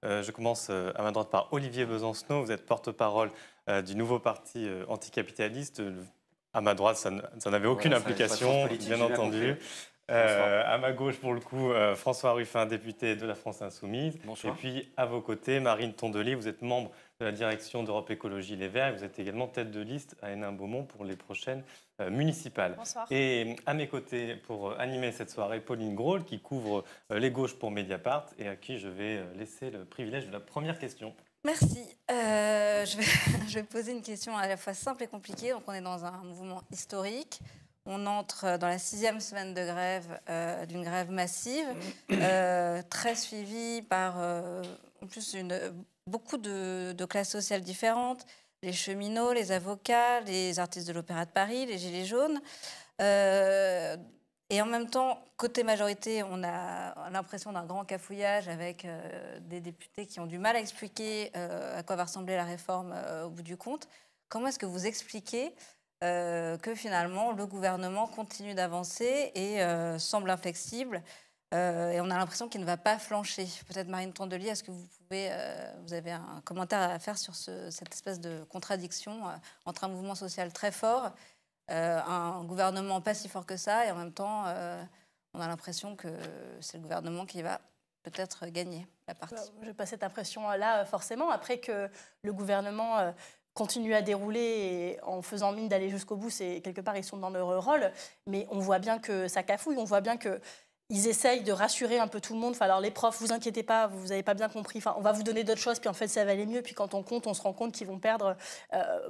Je commence à ma droite par Olivier Besancenot. Vous êtes porte-parole du nouveau parti anticapitaliste. À ma droite, ça n'avait aucune implication, bien entendu. À ma gauche, pour le coup, François Ruffin, député de la France Insoumise. Bonsoir. Et puis, à vos côtés, Marine Tondelier. Vous êtes membre de la direction d'Europe Écologie Les Verts. Et vous êtes également tête de liste à Hénin-Beaumont pour les prochaines municipales. Bonsoir. Et à mes côtés, pour animer cette soirée, Pauline Graul, qui couvre les gauches pour Mediapart et à qui je vais laisser le privilège de la première question. Merci. Je vais poser une question à la fois simple et compliquée. Donc, on est dans un mouvement historique. On entre dans la 6e semaine de grève, d'une grève massive, très suivie par en plus beaucoup de classes sociales différentes, les cheminots, les avocats, les artistes de l'Opéra de Paris, les Gilets jaunes. Et en même temps, côté majorité, on a l'impression d'un grand cafouillage avec des députés qui ont du mal à expliquer à quoi va ressembler la réforme au bout du compte. Comment est-ce que vous expliquez que finalement le gouvernement continue d'avancer et semble inflexible et on a l'impression qu'il ne va pas flancher? Peut-être Marine Tondelier, est-ce que vous avez un commentaire à faire sur cette espèce de contradiction entre un mouvement social très fort, un gouvernement pas si fort que ça, et en même temps, on a l'impression que c'est le gouvernement qui va peut-être gagner la partie? Je n'ai pas cette impression-là, forcément. Après que le gouvernement continue à dérouler et en faisant mine d'aller jusqu'au bout, c'est quelque part, ils sont dans leur rôle. Mais on voit bien que ça cafouille, on voit bien que ils essayent de rassurer un peu tout le monde. Enfin, alors les profs, vous inquiétez pas, vous n'avez pas bien compris. Enfin, on va vous donner d'autres choses, puis en fait, ça va aller mieux. Puis quand on compte, on se rend compte qu'ils vont perdre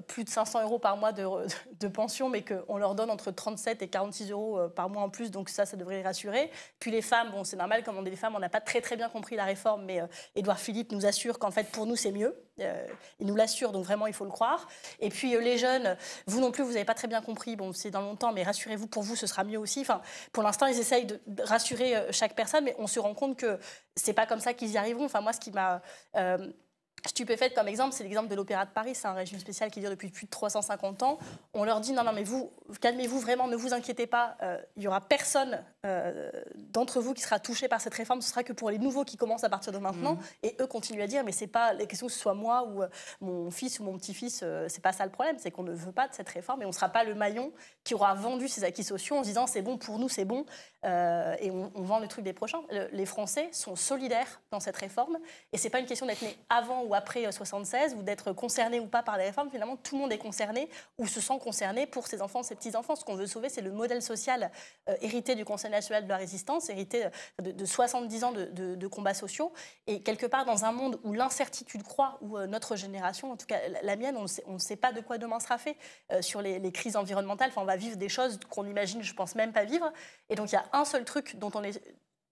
plus de 500 € par mois de pension, mais qu'on leur donne entre 37 et 46 € par mois en plus. Donc ça devrait les rassurer. Puis les femmes, bon, c'est normal, comme on est des femmes, on n'a pas très bien compris la réforme, mais Édouard Philippe nous assure qu'en fait, pour nous, c'est mieux. Il nous l'assure, donc vraiment, il faut le croire. Et puis les jeunes, vous non plus, vous n'avez pas très bien compris. Bon, c'est dans longtemps, mais rassurez-vous, pour vous, ce sera mieux aussi. Enfin, pour l'instant, ils essayent de rassurer chaque personne, mais on se rend compte que c'est pas comme ça qu'ils y arriveront. Enfin, moi, ce qui m'a stupéfaite comme exemple, c'est l'exemple de l'Opéra de Paris. C'est un régime spécial qui dure depuis plus de 350 ans. On leur dit non, mais vous, calmez-vous vraiment, ne vous inquiétez pas. Il y aura personne d'entre vous qui sera touché par cette réforme. Ce sera que pour les nouveaux qui commencent à partir de maintenant. Et eux continuent à dire, mais c'est pas la question que ce soit moi ou mon fils ou mon petit-fils. C'est pas ça le problème, c'est qu'on ne veut pas de cette réforme et on sera pas le maillon qui aura vendu ses acquis sociaux en se disant c'est bon pour nous, c'est bon. Et on vend le truc des prochains. Les Français sont solidaires dans cette réforme et c'est pas une question d'être né avant ou après 76 ou d'être concerné ou pas par les réformes. Finalement, tout le monde est concerné ou se sent concerné pour ses enfants, ses petits-enfants. Ce qu'on veut sauver, c'est le modèle social hérité du Conseil national de la résistance, hérité de 70 ans de combats sociaux. Et quelque part, dans un monde où l'incertitude croît, où notre génération, en tout cas la mienne, on ne sait pas de quoi demain sera fait sur les crises environnementales. Enfin, on va vivre des choses qu'on imagine, je pense, même pas vivre. Et donc, il y a un seul truc dont on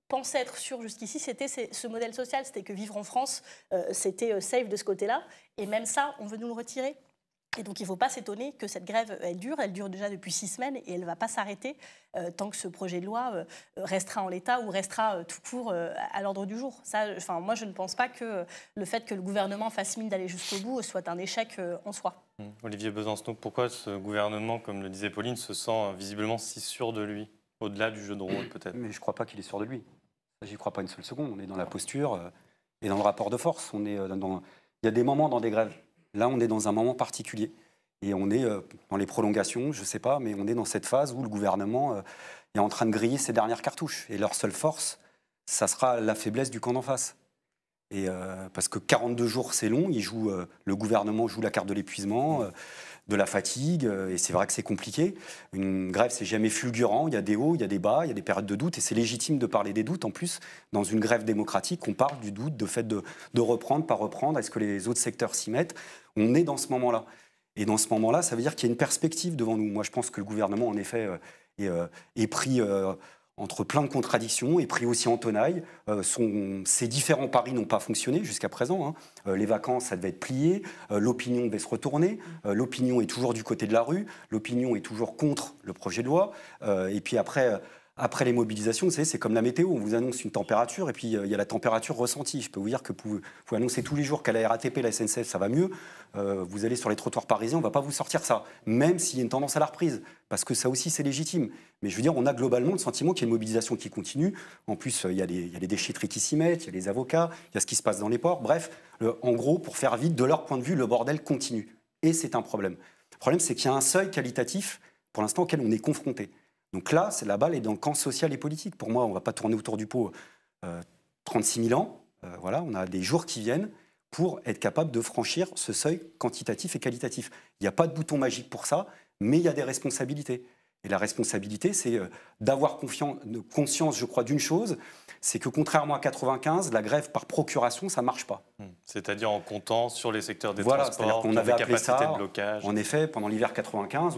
pensait être sûr jusqu'ici, c'était ce modèle social. C'était que vivre en France, c'était safe de ce côté-là. Et même ça, on veut nous le retirer. Et donc, il ne faut pas s'étonner que cette grève, elle dure déjà depuis 6 semaines et elle ne va pas s'arrêter tant que ce projet de loi restera en l'état ou restera tout court à l'ordre du jour. Ça, moi, je ne pense pas que le fait que le gouvernement fasse mine d'aller jusqu'au bout soit un échec en soi. Olivier Besancenot, pourquoi ce gouvernement, comme le disait Pauline, se sent visiblement si sûr de lui, au-delà du jeu de rôle peut-être? Mais je ne crois pas qu'il est sûr de lui. J'y crois pas une seule seconde. On est dans la posture et dans le rapport de force. Il y a des moments dans des grèves. Là, on est dans un moment particulier. Et on est dans les prolongations, je ne sais pas, mais on est dans cette phase où le gouvernement est en train de griller ses dernières cartouches. Et leur seule force, ça sera la faiblesse du camp d'en face. Et parce que 42 jours, c'est long. Le gouvernement joue la carte de l'épuisement, de la fatigue. Et c'est vrai que c'est compliqué. Une grève, c'est jamais fulgurant. Il y a des hauts, il y a des bas, il y a des périodes de doute. Et c'est légitime de parler des doutes. En plus, dans une grève démocratique, on parle du doute, de fait de reprendre, pas reprendre. Est-ce que les autres secteurs s'y mettent? On est dans ce moment-là. Et dans ce moment-là, ça veut dire qu'il y a une perspective devant nous. Moi, je pense que le gouvernement, en effet, est pris entre plein de contradictions, est pris aussi en tenaille. Ces différents paris n'ont pas fonctionné jusqu'à présent. Les vacances, ça devait être plié. L'opinion devait se retourner. L'opinion est toujours du côté de la rue. L'opinion est toujours contre le projet de loi. Et puis après après les mobilisations, vous savez, c'est comme la météo. On vous annonce une température et puis il y a la température ressentie. Je peux vous dire que vous annoncez tous les jours qu'à la RATP, la SNCF, ça va mieux. Vous allez sur les trottoirs parisiens, on ne va pas vous sortir ça, même s'il y a une tendance à la reprise, parce que ça aussi, c'est légitime. Mais je veux dire, on a globalement le sentiment qu'il y a une mobilisation qui continue. En plus, il y a les déchetteries qui s'y mettent, il y a les avocats, il y a ce qui se passe dans les ports. Bref, en gros, pour faire vite, de leur point de vue, le bordel continue. Et c'est un problème. Le problème, c'est qu'il y a un seuil qualitatif, pour l'instant, auquel on est confronté. Donc là, la balle est dans le camp social et politique. Pour moi, on ne va pas tourner autour du pot 36 000 ans. Voilà, on a des jours qui viennent pour être capable de franchir ce seuil quantitatif et qualitatif. Il n'y a pas de bouton magique pour ça, mais il y a des responsabilités. Et la responsabilité, c'est d'avoir conscience, je crois, d'une chose, c'est que contrairement à 95, la grève par procuration, ça ne marche pas. C'est-à-dire en comptant sur les secteurs des voilà, transports, on avait appelé ça, de blocage. En effet, pendant l'hiver 95,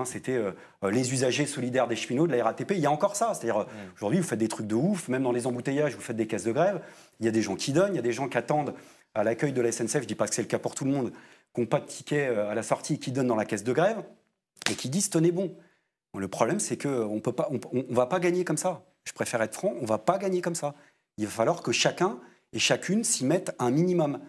c'était les usagers solidaires des cheminots, de la RATP. Il y a encore ça. C'est-à-dire, aujourd'hui, vous faites des trucs de ouf, même dans les embouteillages, vous faites des caisses de grève. Il y a des gens qui donnent, il y a des gens qui attendent à l'accueil de la SNCF, je ne dis pas que c'est le cas pour tout le monde, qui n'ont pas de ticket à la sortie, qui donnent dans la caisse de grève et qui disent « tenez bon ». Le problème, c'est qu'on ne va pas gagner comme ça. Je préfère être franc, on ne va pas gagner comme ça. Il va falloir que chacun et chacune s'y mette un minimum.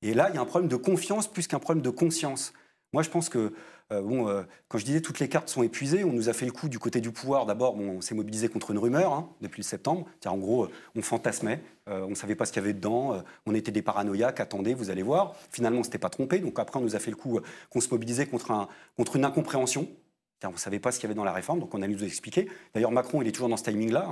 Et là, il y a un problème de confiance plus qu'un problème de conscience. Moi, je pense que, quand je disais toutes les cartes sont épuisées, on nous a fait le coup du côté du pouvoir. D'abord, on s'est mobilisé contre une rumeur depuis le septembre. En gros, on fantasmait, on ne savait pas ce qu'il y avait dedans, on était des paranoïaques, attendez, vous allez voir. Finalement, on ne s'était pas trompé. Donc après, on nous a fait le coup qu'on se mobilisait contre une incompréhension. Vous ne savez pas ce qu'il y avait dans la réforme, donc on a nous expliqué. D'ailleurs, Macron, il est toujours dans ce timing-là.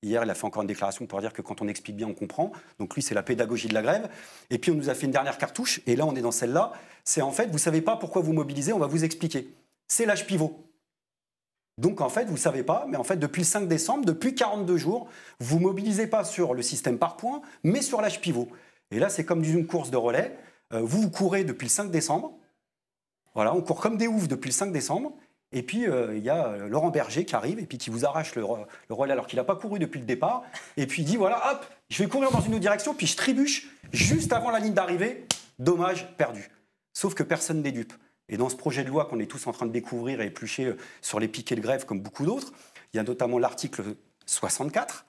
Hier, il a fait encore une déclaration pour dire que quand on explique bien, on comprend. Donc lui, c'est la pédagogie de la grève. Et puis, on nous a fait une dernière cartouche. Et là, on est dans celle-là. C'est en fait, vous ne savez pas pourquoi vous mobilisez, on va vous expliquer. C'est l'âge pivot. Donc, en fait, vous ne savez pas, mais en fait, depuis le 5 décembre, depuis 42 jours, vous ne mobilisez pas sur le système par points, mais sur l'âge pivot. Et là, c'est comme une course de relais. Vous courez depuis le 5 décembre. Voilà, on court comme des oufs depuis le 5 décembre. Et puis, il y a Laurent Berger qui arrive et puis qui vous arrache le relais alors qu'il n'a pas couru depuis le départ. Et puis il dit, voilà, hop, je vais courir dans une autre direction, puis je trébuche juste avant la ligne d'arrivée. Dommage, perdu. Sauf que personne n'est dupe. Et dans ce projet de loi qu'on est tous en train de découvrir et éplucher sur les piquets de grève comme beaucoup d'autres, il y a notamment l'article 64,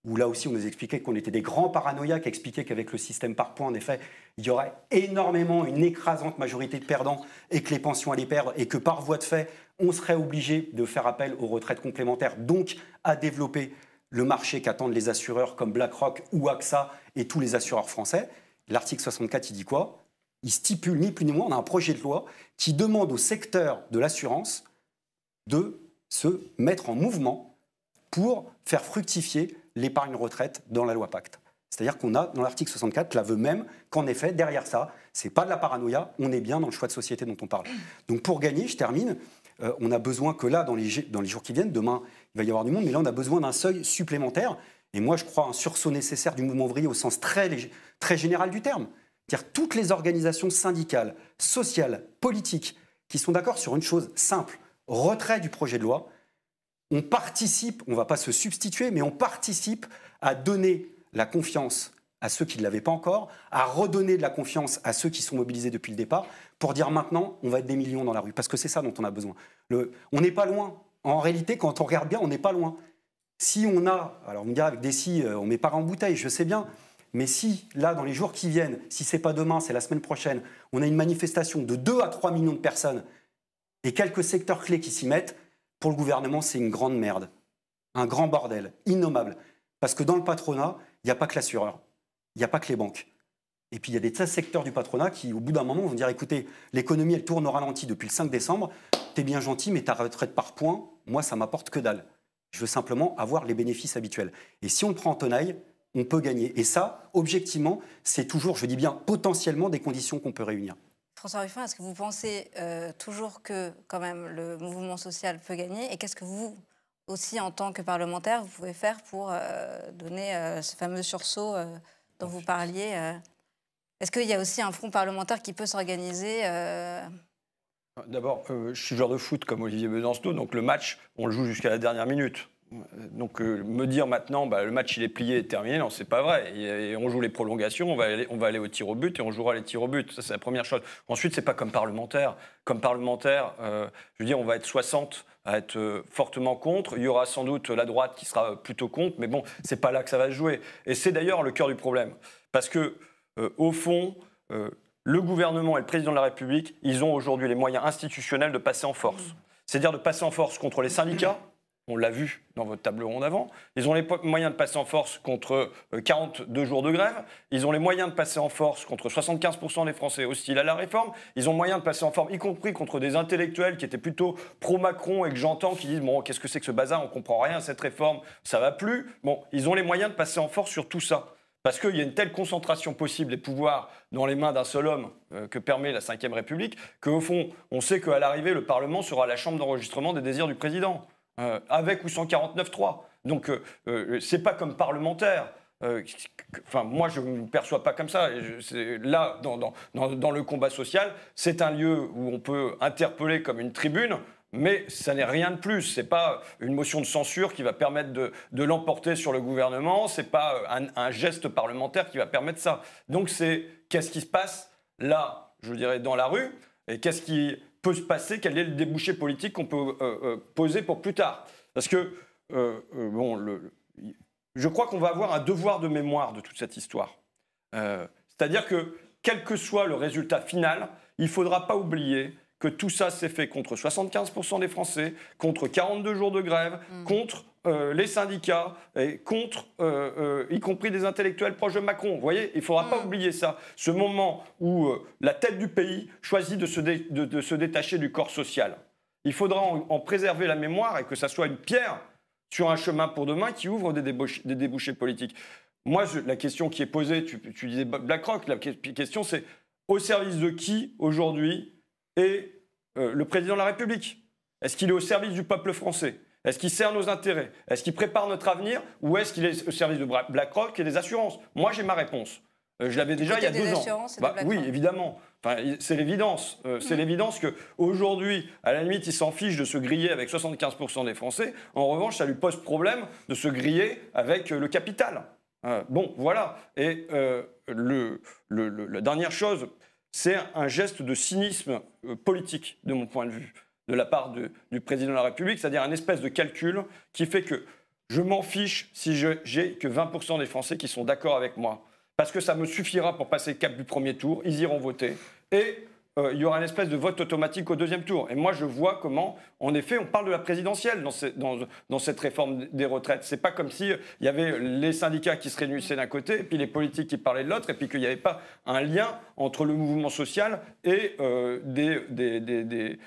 où là aussi on nous expliquait qu'on était des grands paranoïaques, expliquait qu'avec le système par points, en effet, il y aurait énormément, une écrasante majorité de perdants et que les pensions allaient perdre et que par voie de fait, on serait obligé de faire appel aux retraites complémentaires, donc à développer le marché qu'attendent les assureurs comme BlackRock ou AXA et tous les assureurs français. L'article 64, il dit quoi? Il stipule ni plus ni moins, on a un projet de loi qui demande au secteur de l'assurance de se mettre en mouvement pour faire fructifier l'épargne retraite dans la loi Pacte. C'est-à-dire qu'on a, dans l'article 64, l'aveu même qu'en effet, derrière ça, ce n'est pas de la paranoïa, on est bien dans le choix de société dont on parle. Donc pour gagner, je termine, on a besoin que là, dans les jours qui viennent, demain, il va y avoir du monde, mais là, on a besoin d'un seuil supplémentaire. Et moi, je crois un sursaut nécessaire du mouvement ouvrier au sens très général du terme. C'est-à-dire toutes les organisations syndicales, sociales, politiques, qui sont d'accord sur une chose simple, retrait du projet de loi. On participe, on ne va pas se substituer, mais on participe à donner la confiance à ceux qui ne l'avaient pas encore, à redonner de la confiance à ceux qui sont mobilisés depuis le départ, pour dire maintenant, on va être des millions dans la rue. Parce que c'est ça dont on a besoin. On n'est pas loin. En réalité, quand on regarde bien, on n'est pas loin. Si on a, alors on me dira avec des si, on ne met pas en bouteille, je sais bien, mais si, là, dans les jours qui viennent, si ce n'est pas demain, c'est la semaine prochaine, on a une manifestation de 2 à 3 millions de personnes et quelques secteurs clés qui s'y mettent, pour le gouvernement, c'est une grande merde. Un grand bordel, innommable. Parce que dans le patronat, il n'y a pas que l'assureur, il n'y a pas que les banques. Et puis il y a des tas de secteurs du patronat qui, au bout d'un moment, vont dire, écoutez, l'économie, elle tourne au ralenti depuis le 5 décembre, t'es bien gentil, mais ta retraite par points, moi, ça m'apporte que dalle. Je veux simplement avoir les bénéfices habituels. Et si on le prend en tenaille, on peut gagner. Et ça, objectivement, c'est toujours, je dis bien, potentiellement des conditions qu'on peut réunir. François Ruffin, est-ce que vous pensez toujours que, quand même, le mouvement social peut gagner? Et qu'est-ce que vous, aussi, en tant que parlementaire, vous pouvez faire pour donner ce fameux sursaut dont vous parliez Est-ce qu'il y a aussi un front parlementaire qui peut s'organiser D'abord, je suis joueur de foot comme Olivier Besancenot, donc le match, on le joue jusqu'à la dernière minute. Donc me dire maintenant, le match il est plié et terminé, non, c'est pas vrai. Et on joue les prolongations, on va aller au tir au but et on jouera les tirs au but. Ça, c'est la première chose. Ensuite, c'est pas comme parlementaire. Comme parlementaire, je veux dire, on va être 60 à être fortement contre. Il y aura sans doute la droite qui sera plutôt contre, mais bon, c'est pas là que ça va se jouer. Et c'est d'ailleurs le cœur du problème. Parce que, au fond, le gouvernement et le président de la République, ils ont aujourd'hui les moyens institutionnels de passer en force. C'est-à-dire de passer en force contre les syndicats. On l'a vu dans votre table ronde avant. Ils ont les moyens de passer en force contre 42 jours de grève. Ils ont les moyens de passer en force contre 75% des Français hostiles à la réforme. Ils ont moyen de passer en force, y compris contre des intellectuels qui étaient plutôt pro-Macron et que j'entends qui disent « Bon, qu'est-ce que c'est que ce bazar ? On ne comprend rien à cette réforme, ça ne va plus. » Bon, ils ont les moyens de passer en force sur tout ça. Parce qu'il y a une telle concentration possible des pouvoirs dans les mains d'un seul homme que permet la Ve République, qu'au fond, on sait qu'à l'arrivée, le Parlement sera la chambre d'enregistrement des désirs du président. Avec ou sans 49.3. Donc, c'est pas comme parlementaire. Moi, je ne me perçois pas comme ça. Là, dans le combat social, c'est un lieu où on peut interpeller comme une tribune, mais ça n'est rien de plus. C'est pas une motion de censure qui va permettre de l'emporter sur le gouvernement. C'est pas un geste parlementaire qui va permettre ça. Donc, c'est qu'est-ce qui se passe là, je dirais, dans la rue, et qu'est-ce qui peut se passer, quel est le débouché politique qu'on peut poser pour plus tard. Parce que, je crois qu'on va avoir un devoir de mémoire de toute cette histoire. C'est-à-dire que, quel que soit le résultat final, il ne faudra pas oublier que tout ça s'est fait contre 75% des Français, contre 42 jours de grève, contre les syndicats, et contre, y compris des intellectuels proches de Macron. Vous voyez, il ne faudra pas oublier ça. Ce moment où la tête du pays choisit de se détacher du corps social. Il faudra en préserver la mémoire et que ça soit une pierre sur un chemin pour demain qui ouvre des débouchés politiques. Moi, la question qui est posée, tu disais BlackRock, la question c'est au service de qui aujourd'hui est le président de la République? Est-ce qu'il est au service du peuple français? Est-ce qu'il sert nos intérêts? Est-ce qu'il prépare notre avenir? Ou est-ce qu'il est au service de BlackRock et des assurances? Moi, j'ai ma réponse. Je l'avais déjà il y a 2 ans. Oui, évidemment. C'est l'évidence. C'est l'évidence qu'aujourd'hui, à la limite, il s'en fiche de se griller avec 75% des Français. En revanche, ça lui pose problème de se griller avec le capital. Bon, voilà. Et la dernière chose, c'est un geste de cynisme politique, de mon point de vue, de la part du président de la République, c'est-à-dire un espèce de calcul qui fait que je m'en fiche si j'ai que 20% des Français qui sont d'accord avec moi. Parce que ça me suffira pour passer le cap du premier tour, ils iront voter. Et il y aura une espèce de vote automatique au 2e tour. Et moi, je vois comment, en effet, on parle de la présidentielle dans cette réforme des retraites. C'est pas comme s'il y avait les syndicats qui se réunissaient d'un côté, et puis les politiques qui parlaient de l'autre, et puis qu'il n'y avait pas un lien entre le mouvement social et des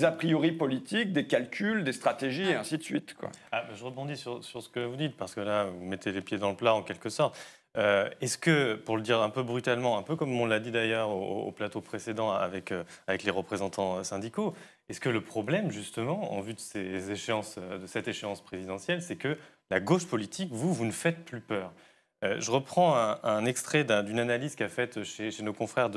a priori politiques, des calculs, des stratégies, et ainsi de suite, quoi. Je rebondis sur ce que vous dites, parce que là, vous mettez les pieds dans le plat, en quelque sorte. Est-ce que, pour le dire un peu brutalement, un peu comme on l'a dit d'ailleurs au plateau précédent avec les représentants syndicaux, est-ce que le problème, justement, en vue de cette échéance présidentielle, c'est que la gauche politique, vous ne faites plus peur? Je reprends un extrait d'une analyse qu'a faite chez nos confrères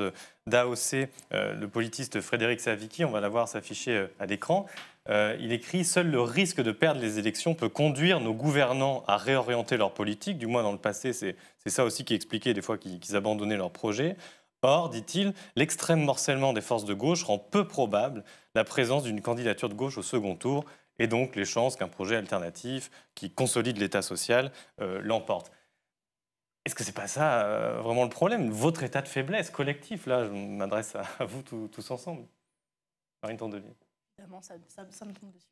d'AOC, le politiste Frédéric Savicki, on va la voir s'afficher à l'écran. Il écrit « Seul le risque de perdre les élections peut conduire nos gouvernants à réorienter leur politique. » Du moins, dans le passé, c'est ça aussi qui expliquait des fois qu'ils abandonnaient leur projet. Or, dit-il, l'extrême morcellement des forces de gauche rend peu probable la présence d'une candidature de gauche au second tour et donc les chances qu'un projet alternatif qui consolide l'État social l'emporte. Est-ce que c'est pas ça vraiment le problème? Votre état de faiblesse collectif, là, je m'adresse à vous tous ensemble. Marine Tondelier. Évidemment, ça me tombe dessus.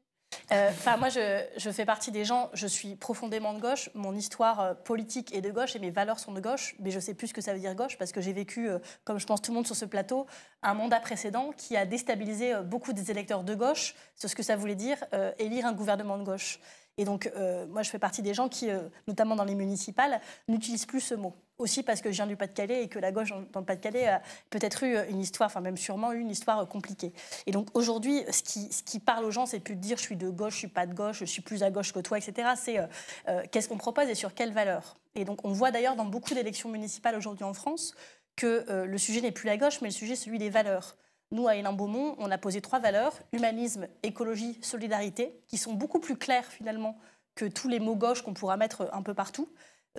Moi, je fais partie des gens, je suis profondément de gauche, mon histoire politique est de gauche et mes valeurs sont de gauche, mais je sais plus ce que ça veut dire gauche parce que j'ai vécu, comme je pense tout le monde sur ce plateau, un mandat précédent qui a déstabilisé beaucoup des électeurs de gauche sur ce que ça voulait dire élire un gouvernement de gauche. Et donc, moi, je fais partie des gens qui, notamment dans les municipales, n'utilisent plus ce mot. Aussi parce que je viens du Pas-de-Calais et que la gauche dans le Pas-de-Calais a peut-être eu une histoire, enfin même sûrement eu une histoire compliquée. Et donc aujourd'hui, ce qui parle aux gens, c'est plus de dire je suis de gauche, je suis pas de gauche, je suis plus à gauche que toi, etc. C'est qu'est-ce qu'on propose et sur quelles valeurs. Et donc on voit d'ailleurs dans beaucoup d'élections municipales aujourd'hui en France que le sujet n'est plus la gauche, mais le sujet est celui des valeurs. Nous, à Hénin-Beaumont, on a posé 3 valeurs, humanisme, écologie, solidarité, qui sont beaucoup plus claires finalement que tous les mots gauche qu'on pourra mettre un peu partout,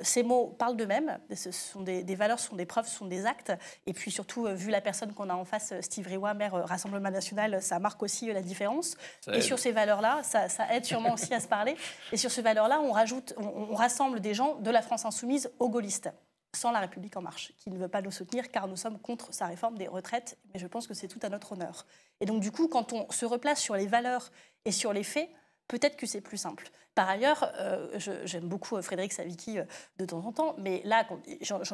ces mots parlent d'eux-mêmes, ce sont des valeurs, ce sont des preuves, ce sont des actes. Et puis surtout, vu la personne qu'on a en face, Steve Riouat, maire Rassemblement National, ça marque aussi la différence. Et sur ces valeurs-là, ça aide sûrement aussi à se parler. Et sur ces valeurs-là, on rassemble des gens de la France insoumise aux gaullistes, sans La République En Marche, qui ne veut pas nous soutenir car nous sommes contre sa réforme des retraites. Mais je pense que c'est tout à notre honneur. Et donc du coup, quand on se replace sur les valeurs et sur les faits, peut-être que c'est plus simple. Par ailleurs, j'aime beaucoup Frédéric Savicki de temps en temps, mais là, quand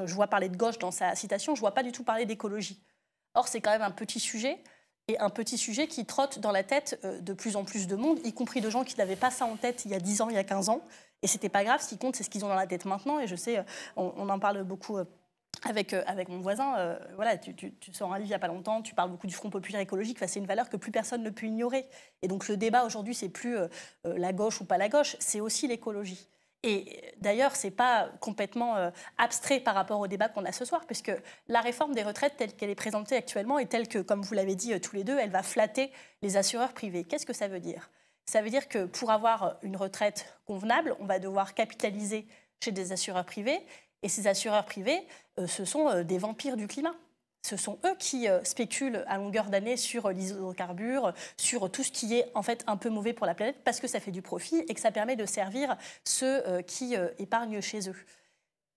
je vois parler de gauche dans sa citation, je ne vois pas du tout parler d'écologie. Or, c'est quand même un petit sujet, et un petit sujet qui trotte dans la tête de plus en plus de monde, y compris de gens qui n'avaient pas ça en tête il y a 10 ans, il y a 15 ans. Et ce n'était pas grave, ce qui compte, c'est ce qu'ils ont dans la tête maintenant. Et je sais, on en parle beaucoup avec mon voisin, voilà, tu sors un livre il n'y a pas longtemps, tu parles beaucoup du Front populaire écologique, c'est une valeur que plus personne ne peut ignorer. Et donc le débat aujourd'hui, c'est plus la gauche ou pas la gauche, c'est aussi l'écologie. Et d'ailleurs, ce n'est pas complètement abstrait par rapport au débat qu'on a ce soir, puisque la réforme des retraites telle qu'elle est présentée actuellement et telle que, comme vous l'avez dit tous les deux, elle va flatter les assureurs privés. Qu'est-ce que ça veut dire ? Ça veut dire que pour avoir une retraite convenable, on va devoir capitaliser chez des assureurs privés. Et ces assureurs privés, ce sont des vampires du climat. Ce sont eux qui spéculent à longueur d'année sur les hydrocarbures, sur tout ce qui est en fait un peu mauvais pour la planète, parce que ça fait du profit et que ça permet de servir ceux qui épargnent chez eux.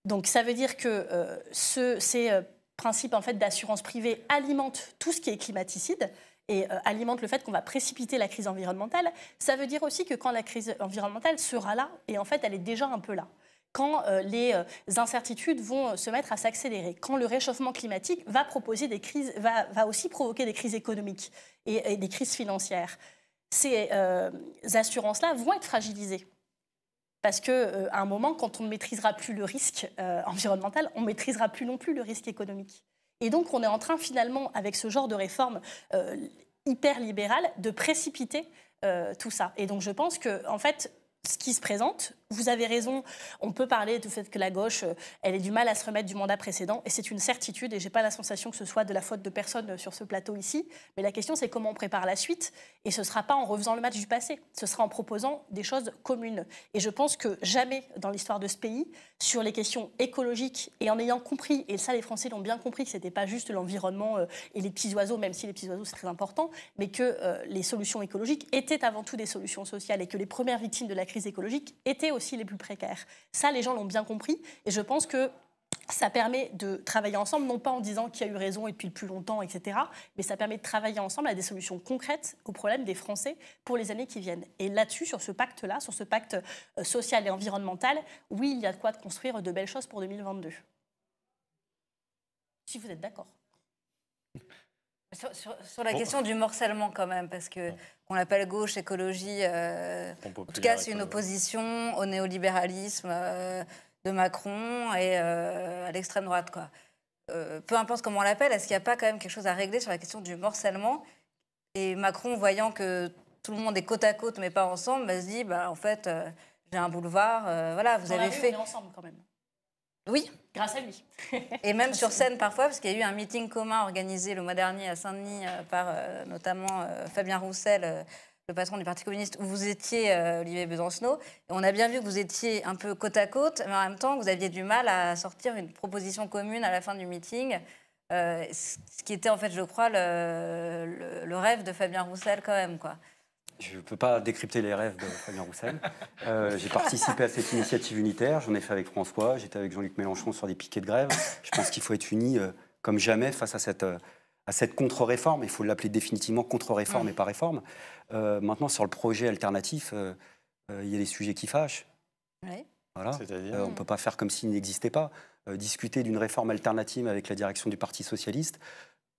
Donc ça veut dire que ces principes en fait, d'assurance privée alimentent tout ce qui est climaticide et alimentent le fait qu'on va précipiter la crise environnementale. Ça veut dire aussi que quand la crise environnementale sera là, et en fait elle est déjà un peu là, quand les incertitudes vont se mettre à s'accélérer, quand le réchauffement climatique va proposer des crises, va aussi provoquer des crises économiques et des crises financières, ces assurances-là vont être fragilisées. Parce qu'à un moment, quand on ne maîtrisera plus le risque environnemental, on ne maîtrisera plus non plus le risque économique. Et donc, on est en train, finalement, avec ce genre de réforme hyper libérale, de précipiter tout ça. Et donc, je pense que, en fait, ce qui se présente, vous avez raison, on peut parler du fait que la gauche, elle ait du mal à se remettre du mandat précédent, et c'est une certitude, et je n'ai pas la sensation que ce soit de la faute de personne sur ce plateau ici, mais la question c'est comment on prépare la suite, et ce ne sera pas en refaisant le match du passé, ce sera en proposant des choses communes. Et je pense que jamais dans l'histoire de ce pays, sur les questions écologiques, et en ayant compris, et ça les Français l'ont bien compris, que ce n'était pas juste l'environnement et les petits oiseaux, même si les petits oiseaux c'est très important, mais que les solutions écologiques étaient avant tout des solutions sociales, et que les premières victimes de la crise écologique étaient aussi les plus précaires. Ça, les gens l'ont bien compris, et je pense que ça permet de travailler ensemble, non pas en disant qui a eu raison et depuis le plus longtemps, etc., mais ça permet de travailler ensemble à des solutions concrètes aux problèmes des Français pour les années qui viennent. Et là-dessus, sur ce pacte-là, sur ce pacte social et environnemental, oui, il y a de quoi de construire de belles choses pour 2022. Si vous êtes d'accord. Sur la question du morcellement quand même, parce qu'on l'appelle gauche, écologie, en tout cas c'est une opposition au néolibéralisme de Macron et à l'extrême droite, quoi. Peu importe comment on l'appelle, est-ce qu'il n'y a pas quand même quelque chose à régler sur la question du morcellement? Et Macron, voyant que tout le monde est côte à côte mais pas ensemble, se dit en fait j'ai un boulevard, voilà, vous avez fait... On est ensemble quand même. Oui. Grâce à lui. Et même sur scène parfois, parce qu'il y a eu un meeting commun organisé le mois dernier à Saint-Denis par notamment Fabien Roussel, le patron du Parti communiste, où vous étiez Olivier Besancenot. Et on a bien vu que vous étiez un peu côte à côte, mais en même temps, vous aviez du mal à sortir une proposition commune à la fin du meeting, ce qui était en fait, je crois, le rêve de Fabien Roussel quand même, quoi. Je ne peux pas décrypter les rêves de Fabien Roussel. J'ai participé à cette initiative unitaire, j'en ai fait avec François, j'étais avec Jean-Luc Mélenchon sur des piquets de grève. Je pense qu'il faut être unis comme jamais face à cette contre-réforme. Il faut l'appeler définitivement contre-réforme et pas réforme. Maintenant, sur le projet alternatif, il y a des sujets qui fâchent. Oui. Voilà. On ne peut pas faire comme s'il n'existait pas. Discuter d'une réforme alternative avec la direction du Parti socialiste,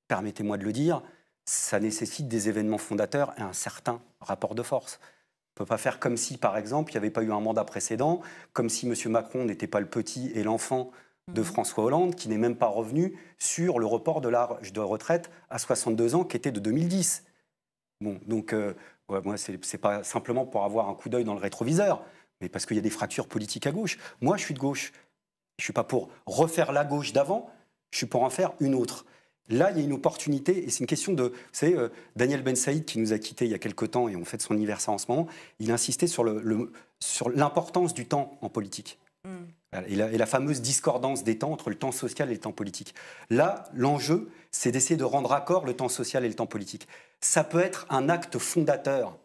permettez-moi de le dire, ça nécessite des événements fondateurs et un certain rapport de force. On ne peut pas faire comme si, par exemple, il n'y avait pas eu un mandat précédent, comme si M. Macron n'était pas le petit et l'enfant de François Hollande, qui n'est même pas revenu sur le report de l'âge de retraite à 62 ans, qui était de 2010. Bon, donc, moi, c'est pas simplement pour avoir un coup d'œil dans le rétroviseur, mais parce qu'il y a des fractures politiques à gauche. Moi, je suis de gauche. Je ne suis pas pour refaire la gauche d'avant, je suis pour en faire une autre. là, il y a une opportunité, et c'est une question de... Vous savez, Daniel Ben Saïd, qui nous a quittés il y a quelque temps, et on fête son anniversaire en ce moment, il insistait sur l'importance du temps en politique. Et la fameuse discordance des temps entre le temps social et le temps politique. Là, l'enjeu, c'est d'essayer de rendre accord le temps social et le temps politique. Ça peut être un acte fondateur.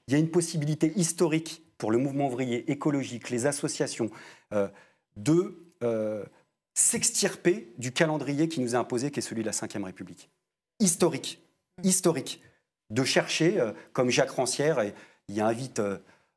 Il y a une possibilité historique pour le mouvement ouvrier, écologique, les associations, de s'extirper du calendrier qui nous est imposé, qui est celui de la Ve République. Historique. De chercher, comme Jacques Rancière, et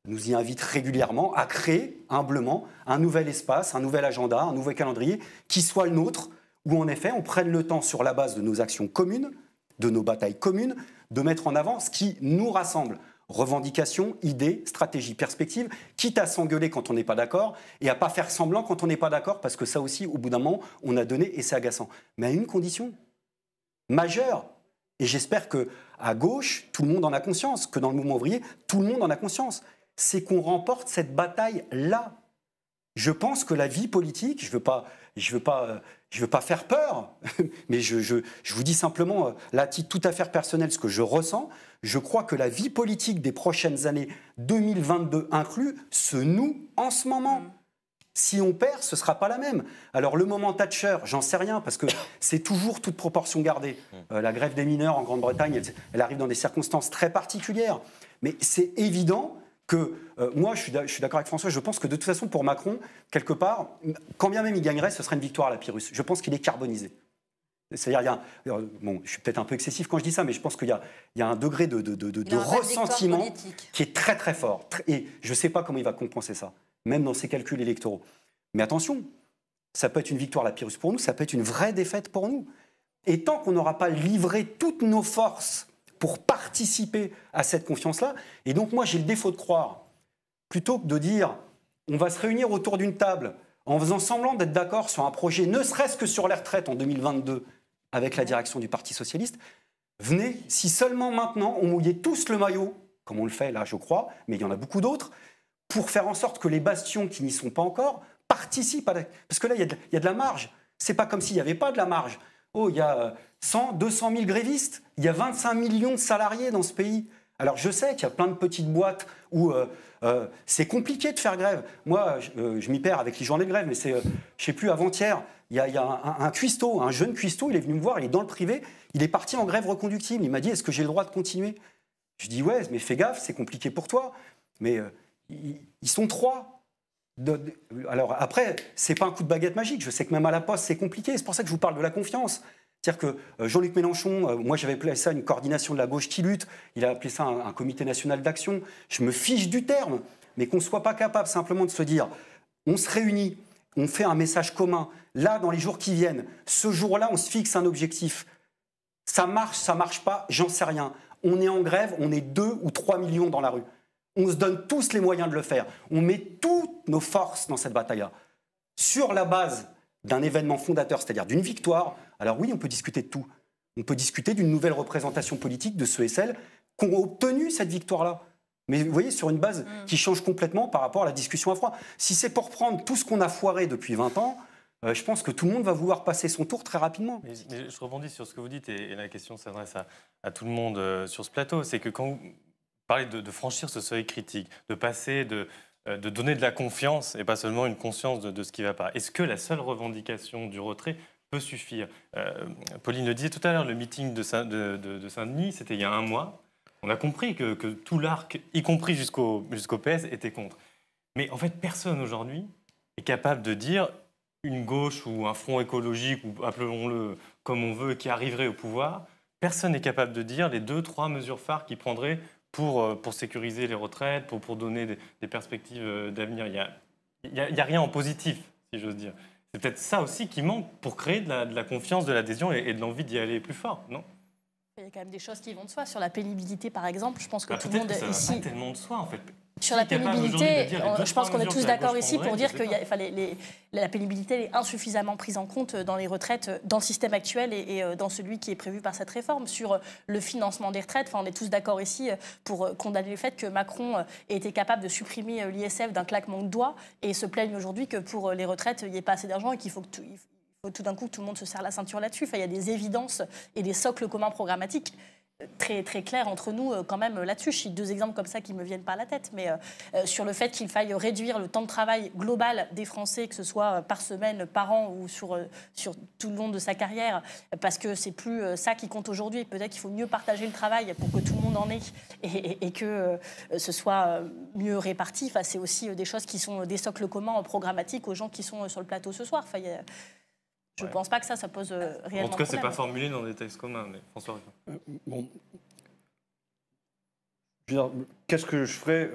nous y invite régulièrement, à créer humblement un nouvel espace, un nouvel agenda, un nouvel calendrier qui soit le nôtre, où en effet on prenne le temps sur la base de nos actions communes, de nos batailles communes, de mettre en avant ce qui nous rassemble. Revendications, idées, stratégies, perspectives, quitte à s'engueuler quand on n'est pas d'accord et à ne pas faire semblant quand on n'est pas d'accord, parce que ça aussi, au bout d'un moment, on a donné et c'est agaçant. Mais à une condition majeure, et j'espère qu'à gauche, tout le monde en a conscience, que dans le mouvement ouvrier, tout le monde en a conscience, c'est qu'on remporte cette bataille-là. Je pense que la vie politique, je veux pas faire peur, mais je vous dis simplement, là, à titre tout à fait personnel, ce que je ressens, je crois que la vie politique des prochaines années, 2022 inclus, se noue en ce moment. Si on perd, ce ne sera pas la même. Alors le moment Thatcher, j'en sais rien, parce que c'est toujours toute proportion gardée. La grève des mineurs en Grande-Bretagne, elle arrive dans des circonstances très particulières. Mais c'est évident que, moi, je suis d'accord avec François, je pense que de toute façon, pour Macron, quelque part, quand bien même il gagnerait, ce serait une victoire à la Pyrrhus. Je pense qu'il est carbonisé. C'est-à-dire, bon, je suis peut-être un peu excessif quand je dis ça, mais je pense qu'il y a un degré de ressentiment qui est très très fort. Et je ne sais pas comment il va compenser ça, même dans ses calculs électoraux. Mais attention, ça peut être une victoire à la Pyrrhus pour nous, ça peut être une vraie défaite pour nous. Et tant qu'on n'aura pas livré toutes nos forces pour participer à cette confiance-là, et donc moi j'ai le défaut de croire, plutôt que de dire on va se réunir autour d'une table en faisant semblant d'être d'accord sur un projet, ne serait-ce que sur les retraites en 2022, avec la direction du Parti socialiste, venez, si seulement maintenant on mouillait tous le maillot, comme on le fait là je crois, mais il y en a beaucoup d'autres, pour faire en sorte que les bastions qui n'y sont pas encore participent à Parce que là, il y a de la marge. C'est pas comme s'il n'y avait pas de la marge. Oh, il y a 100, 200 000 grévistes, il y a 25 millions de salariés dans ce pays. Alors je sais qu'il y a plein de petites boîtes où c'est compliqué de faire grève. Moi, je m'y perds avec les journées de grève, mais c'est, je ne sais plus, avant-hier, il y a un cuistot, un jeune cuistot, il est venu me voir, il est dans le privé, il est parti en grève reconductible. Il m'a dit, est-ce que j'ai le droit de continuer? Je dis, ouais, mais fais gaffe, c'est compliqué pour toi. Mais ils sont 3. Alors après, c'est pas un coup de baguette magique. Je sais que même à la Poste, c'est compliqué. C'est pour ça que je vous parle de la confiance. C'est-à-dire que Jean-Luc Mélenchon, moi j'avais appelé ça une coordination de la gauche qui lutte, il a appelé ça un comité national d'action. Je me fiche du terme, mais qu'on ne soit pas capable simplement de se dire, on se réunit, on fait un message commun, là dans les jours qui viennent, ce jour-là on se fixe un objectif. Ça marche pas, j'en sais rien. On est en grève, on est 2 ou 3 millions dans la rue. On se donne tous les moyens de le faire. On met toutes nos forces dans cette bataille-là. Sur la base d'un événement fondateur, c'est-à-dire d'une victoire, alors oui, on peut discuter de tout. On peut discuter d'une nouvelle représentation politique de ceux et celles qui ont obtenu cette victoire-là. Mais vous voyez, sur une base qui change complètement par rapport à la discussion à froid. Si c'est pour prendre tout ce qu'on a foiré depuis 20 ans, je pense que tout le monde va vouloir passer son tour très rapidement. Mais je rebondis sur ce que vous dites, et la question s'adresse à tout le monde sur ce plateau. C'est que quand vous parlez de franchir ce seuil critique, de passer de donner de la confiance et pas seulement une conscience de ce qui ne va pas. Est-ce que la seule revendication du retrait peut suffire? Pauline le disait tout à l'heure, le meeting de Saint-Denis, c'était il y a un mois. On a compris que tout l'arc, y compris jusqu'au PS, était contre. Mais en fait, personne aujourd'hui est capable de dire une gauche ou un front écologique, ou appelons-le comme on veut, qui arriverait au pouvoir. Personne n'est capable de dire les 2-3 mesures phares qu'il prendrait pour sécuriser les retraites, pour donner des perspectives d'avenir. Il y a rien en positif, si j'ose dire. C'est peut-être ça aussi qui manque pour créer de la confiance, de l'adhésion et de l'envie d'y aller plus fort, non? Il y a quand même des choses qui vont de soi. Sur la pénibilité, par exemple, je pense que tout le monde ça ici... va pas tellement de soi, en fait. Sur la pénibilité, je pense qu'on est tous d'accord ici pour dire que la pénibilité est insuffisamment prise en compte dans les retraites, dans le système actuel et dans celui qui est prévu par cette réforme. Sur le financement des retraites, on est tous d'accord ici pour condamner le fait que Macron ait été capable de supprimer l'ISF d'un claquement de doigts et se plaigne aujourd'hui que pour les retraites, il n'y ait pas assez d'argent et qu'il faut faut tout d'un coup que tout le monde se serre la ceinture là-dessus. Enfin, il y a des évidences et des socles communs programmatiques très, très clairs entre nous quand même là-dessus. Je cite 2 exemples comme ça qui me viennent pas à la tête, mais sur le fait qu'il faille réduire le temps de travail global des Français, que ce soit par semaine, par an ou sur tout le long de sa carrière, parce que c'est plus ça qui compte aujourd'hui. Peut-être qu'il faut mieux partager le travail pour que tout le monde en ait et que ce soit mieux réparti. Enfin, c'est aussi des choses qui sont des socles communs programmatiques aux gens qui sont sur le plateau ce soir. Enfin, je ne pense pas que ça pose réellement problème. En tout cas, ce n'est pas formulé dans des textes communs, mais François Ruffin. Bon. Je veux dire, qu'est-ce que je ferais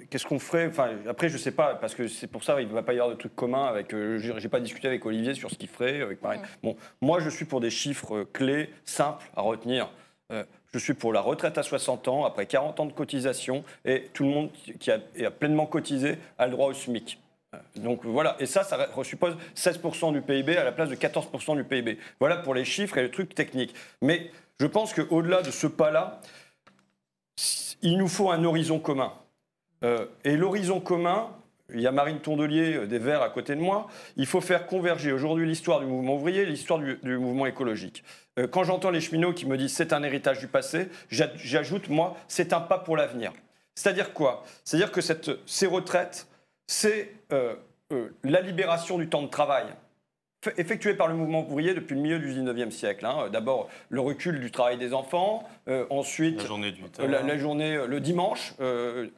Qu'est-ce qu'on ferait enfin, après, je ne sais pas, parce que c'est pour ça qu'il ne va pas y avoir de trucs communs. Je n'ai pas discuté avec Olivier sur ce qu'il ferait. Pareil. Bon, moi, je suis pour des chiffres clés, simples à retenir. Je suis pour la retraite à 60 ans, après 40 ans de cotisation, et tout le monde qui a pleinement cotisé a le droit au SMIC. Donc voilà, et ça suppose 16% du PIB à la place de 14% du PIB. Voilà pour les chiffres et le truc technique. Mais je pense qu'au-delà de ce pas-là, il nous faut un horizon commun. Et l'horizon commun, il y a Marine Tondelier des Verts à côté de moi, il faut faire converger aujourd'hui l'histoire du mouvement ouvrier et l'histoire du mouvement écologique. Quand j'entends les cheminots qui me disent c'est un héritage du passé, j'ajoute, moi, c'est un pas pour l'avenir. C'est-à-dire quoi ? C'est-à-dire que ces retraites, c'est la libération du temps de travail effectuée par le mouvement ouvrier depuis le milieu du 19e siècle. D'abord, le recul du travail des enfants, ensuite la journée du 8h. La journée, le dimanche,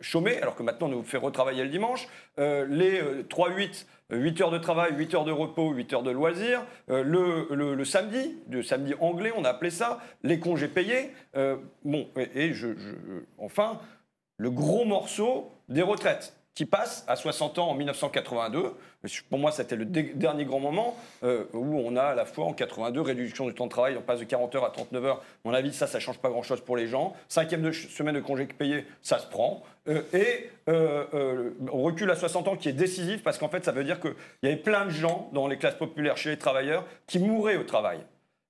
chômé, alors que maintenant on nous fait retravailler le dimanche, les 3-8, 8 heures de travail, 8 heures de repos, 8 heures de loisirs, le samedi anglais, on a appelé ça, les congés payés, enfin, le gros morceau des retraites qui passe à 60 ans en 1982. Pour moi, c'était le dernier grand moment où on a à la fois en 82 réduction du temps de travail, on passe de 40 heures à 39 heures. À mon avis, ça ne change pas grand-chose pour les gens. 5e semaine de congé payé, ça se prend. On recule à 60 ans qui est décisif parce qu'en fait, ça veut dire qu'il y avait plein de gens dans les classes populaires, chez les travailleurs, qui mouraient au travail.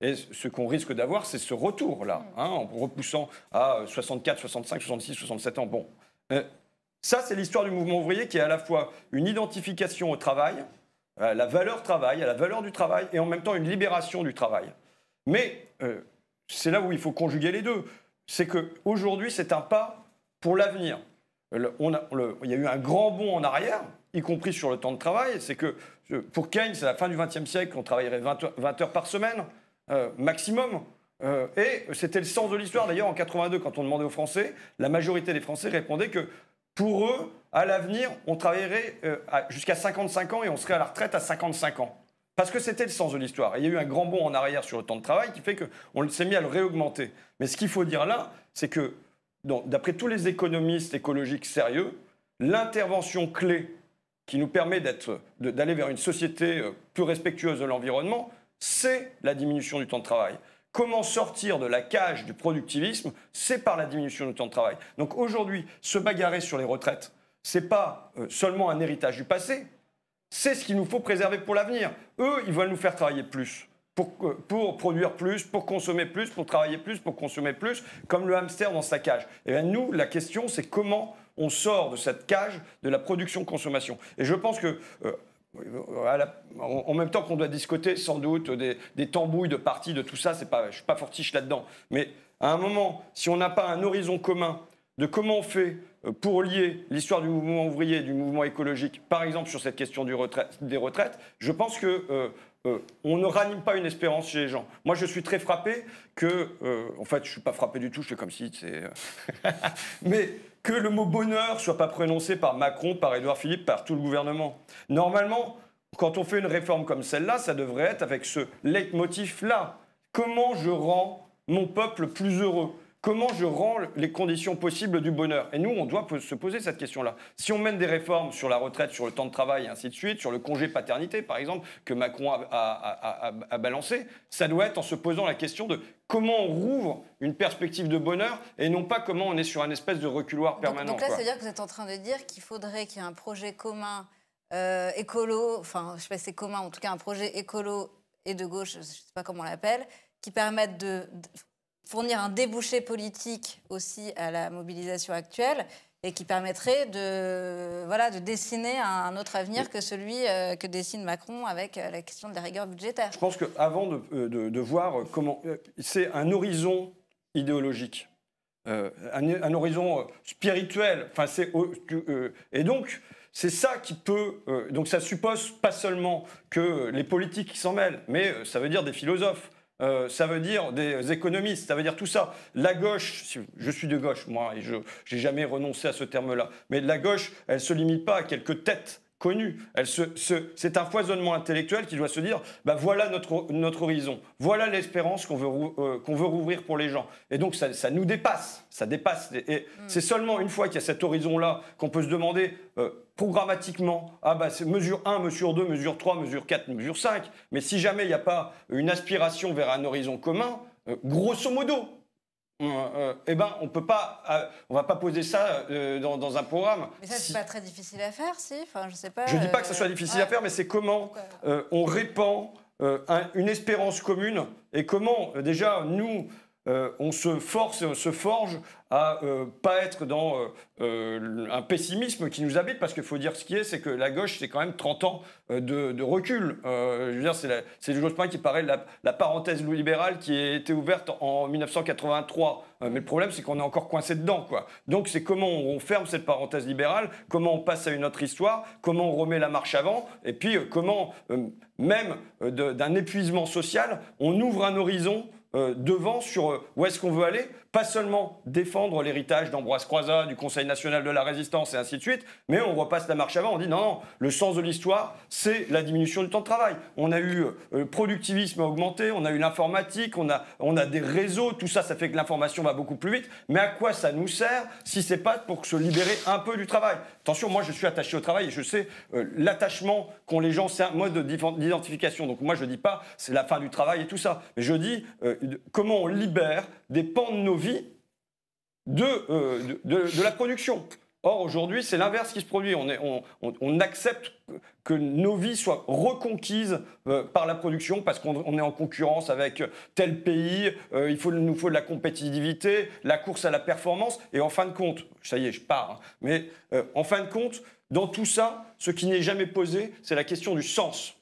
Et ce qu'on risque d'avoir, c'est ce retour-là, en repoussant à 64, 65, 66, 67 ans. Bon. Ça, c'est l'histoire du mouvement ouvrier qui est à la fois une identification au travail, à la valeur travail, à la valeur du travail, et en même temps une libération du travail. Mais c'est là où il faut conjuguer les deux. C'est qu'aujourd'hui, c'est un pas pour l'avenir. Il y a eu un grand bond en arrière, y compris sur le temps de travail. C'est que pour Keynes, à la fin du XXe siècle, on travaillerait 20 heures par semaine, maximum. Et c'était le sens de l'histoire. D'ailleurs, en 82, quand on demandait aux Français, la majorité des Français répondaient que pour eux, à l'avenir, on travaillerait jusqu'à 55 ans et on serait à la retraite à 55 ans. Parce que c'était le sens de l'histoire. Et il y a eu un grand bond en arrière sur le temps de travail qui fait qu'on s'est mis à le réaugmenter. Mais ce qu'il faut dire là, c'est que, d'après tous les économistes écologiques sérieux, l'intervention clé qui nous permet d'aller vers une société plus respectueuse de l'environnement, c'est la diminution du temps de travail. Comment sortir de la cage du productivisme, c'est par la diminution du temps de travail. Donc aujourd'hui, se bagarrer sur les retraites, ce n'est pas seulement un héritage du passé, c'est ce qu'il nous faut préserver pour l'avenir. Eux, ils veulent nous faire travailler plus, pour produire plus, pour consommer plus, pour travailler plus, pour consommer plus, comme le hamster dans sa cage. Et bien nous, la question, c'est comment on sort de cette cage de la production-consommation. Et je pense que... en même temps qu'on doit discuter sans doute des tambouilles de partis, de tout ça, je ne suis pas fortiche là-dedans. Mais à un moment, si on n'a pas un horizon commun de comment on fait pour lier l'histoire du mouvement ouvrier et du mouvement écologique, par exemple sur cette question des retraites, je pense qu'on ne ranime pas une espérance chez les gens. Moi, je suis très frappé en fait, je ne suis pas frappé du tout, je fais comme si c'est... Mais... que le mot bonheur ne soit pas prononcé par Macron, par Édouard Philippe, par tout le gouvernement. Normalement, quand on fait une réforme comme celle-là, ça devrait être avec ce leitmotiv-là. Comment je rends mon peuple plus heureux ? Comment je rends les conditions possibles du bonheur ? Et nous, on doit se poser cette question-là. Si on mène des réformes sur la retraite, sur le temps de travail et ainsi de suite, sur le congé paternité, par exemple, que Macron a balancé, ça doit être en se posant la question de comment on rouvre une perspective de bonheur et non pas comment on est sur un espèce de reculoir permanent. Donc là, c'est-à-dire que vous êtes en train de dire qu'il faudrait qu'il y ait un projet commun écolo, enfin, je ne sais pas si c'est commun, en tout cas un projet écolo et de gauche, je ne sais pas comment on l'appelle, qui permette de fournir un débouché politique aussi à la mobilisation actuelle et qui permettrait de dessiner un autre avenir que celui que dessine Macron avec la question de la rigueur budgétaire. Je pense qu'avant de voir comment... c'est un horizon idéologique, un horizon spirituel. Enfin, et donc, c'est ça qui peut... donc ça suppose pas seulement que les politiques qui s'en mêlent, mais ça veut dire des philosophes. Ça veut dire des économistes, ça veut dire tout ça. La gauche, je suis de gauche, moi, et je n'ai jamais renoncé à ce terme-là, mais la gauche, elle ne se limite pas à quelques têtes connues. C'est un foisonnement intellectuel qui doit se dire, bah, voilà notre horizon, voilà l'espérance qu'on veut rouvrir pour les gens. Et donc, ça nous dépasse. Ça dépasse. Et c'est seulement une fois qu'il y a cet horizon-là qu'on peut se demander... programmatiquement, c'est mesure 1, mesure 2, mesure 3, mesure 4, mesure 5. Mais si jamais il n'y a pas une aspiration vers un horizon commun, grosso modo, on peut pas, on va pas poser ça dans un programme. Mais ça, c'est pas très difficile à faire, si. Enfin, je sais pas. Je dis pas que ça soit difficile à faire, mais c'est comment on répand une espérance commune et comment déjà nous on se force et on se forge à pas être dans un pessimisme qui nous habite, parce qu'il faut dire ce qui est, c'est que la gauche, c'est quand même 30 ans de recul. Je veux dire, c'est Jospin qui paraît la parenthèse libérale qui a été ouverte en 1983. Mais le problème, c'est qu'on est encore coincé dedans, quoi. Donc, c'est comment on ferme cette parenthèse libérale, comment on passe à une autre histoire, comment on remet la marche avant, et puis comment, même d'un épuisement social, on ouvre un horizon devant sur où est-ce qu'on veut aller, pas seulement défendre l'héritage d'Ambroise Croizat, du Conseil national de la résistance et ainsi de suite, mais on repasse la marche avant, on dit non, le sens de l'histoire, c'est la diminution du temps de travail. On a eu le productivisme a augmenté, on a eu l'informatique, on a des réseaux, tout ça, ça fait que l'information va beaucoup plus vite, mais à quoi ça nous sert si c'est pas pour se libérer un peu du travail? Attention, moi je suis attaché au travail et je sais l'attachement qu'ont les gens, c'est un mode d'identification, donc moi je dis pas c'est la fin du travail et tout ça, mais je dis comment on libère des pans de nos vies de la production. Or, aujourd'hui, c'est l'inverse qui se produit. On accepte que nos vies soient reconquises par la production parce qu'on est en concurrence avec tel pays, il nous faut de la compétitivité, la course à la performance. Et en fin de compte, ça y est, je pars, hein, mais en fin de compte, dans tout ça, ce qui n'est jamais posé, c'est la question du sens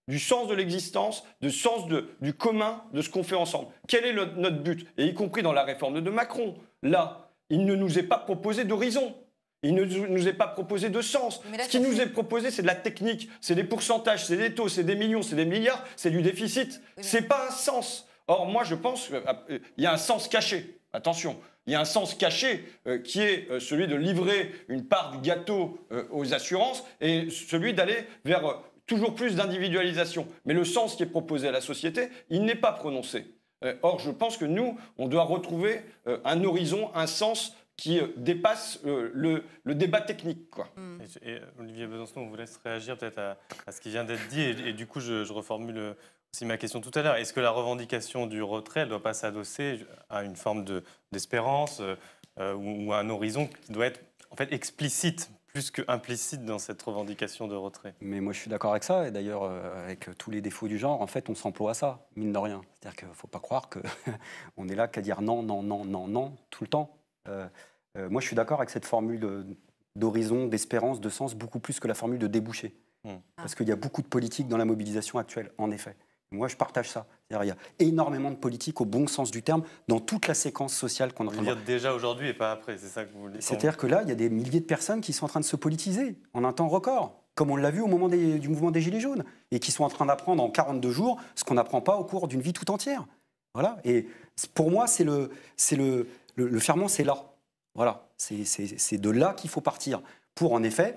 de l'existence, du sens du commun, de ce qu'on fait ensemble. Quel est notre but? Et y compris dans la réforme de Macron. Là, il ne nous est pas proposé d'horizon. Il ne nous est pas proposé de sens. Ce qui nous est proposé, c'est de la technique, c'est des pourcentages, c'est des taux, c'est des millions, c'est des milliards, c'est du déficit. C'est pas un sens. Or, moi, je pense qu'il y a un sens caché. Attention, il y a un sens caché qui est celui de livrer une part du gâteau aux assurances et celui d'aller vers toujours plus d'individualisation. Mais le sens qui est proposé à la société, il n'est pas prononcé. Or, je pense que nous, on doit retrouver un horizon, un sens qui dépasse le débat technique, quoi. Et Olivier Besancenot, on vous laisse réagir peut-être à ce qui vient d'être dit. Et du coup, je reformule aussi ma question tout à l'heure. Est-ce que la revendication du retrait ne doit pas s'adosser à une forme d'espérance ou à un horizon qui doit être en fait explicite plus qu'implicite dans cette revendication de retrait? Mais moi, je suis d'accord avec ça. Et d'ailleurs, avec tous les défauts du genre, en fait, on s'emploie à ça, mine de rien. C'est-à-dire qu'il ne faut pas croire qu'on est là qu'à dire non, non, non, non, non, tout le temps. Moi, je suis d'accord avec cette formule d'horizon, d'espérance, de sens, beaucoup plus que la formule de débouché. Parce qu'il y a beaucoup de politique dans la mobilisation actuelle, en effet. Moi, je partage ça. C'est-à-dire, il y a énormément de politique, au bon sens du terme, dans toute la séquence sociale qu'on est en train de voir. Vous dire déjà aujourd'hui et pas après, c'est ça que vous voulez dire? C'est-à-dire que là, il y a des milliers de personnes qui sont en train de se politiser en un temps record, comme on l'a vu au moment du mouvement des Gilets jaunes, et qui sont en train d'apprendre en 42 jours ce qu'on n'apprend pas au cours d'une vie tout entière. Voilà. Et pour moi, le ferment, c'est là. Voilà. C'est de là qu'il faut partir pour, en effet,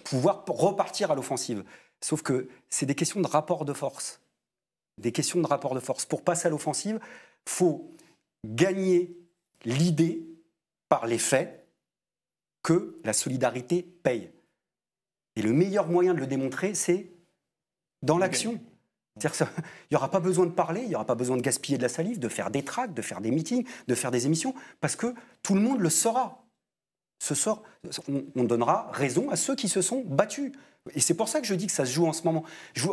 pouvoir repartir à l'offensive. Sauf que c'est des questions de rapport de force. Des questions de rapport de force. Pour passer à l'offensive, il faut gagner l'idée par les faits que la solidarité paye. Et le meilleur moyen de le démontrer, c'est dans l'action. C'est-à-dire qu'il n'y aura pas besoin de parler, il n'y aura pas besoin de gaspiller de la salive, de faire des tracts, de faire des meetings, de faire des émissions, parce que tout le monde le saura. On donnera raison à ceux qui se sont battus. Et c'est pour ça que je dis que ça se joue en ce moment.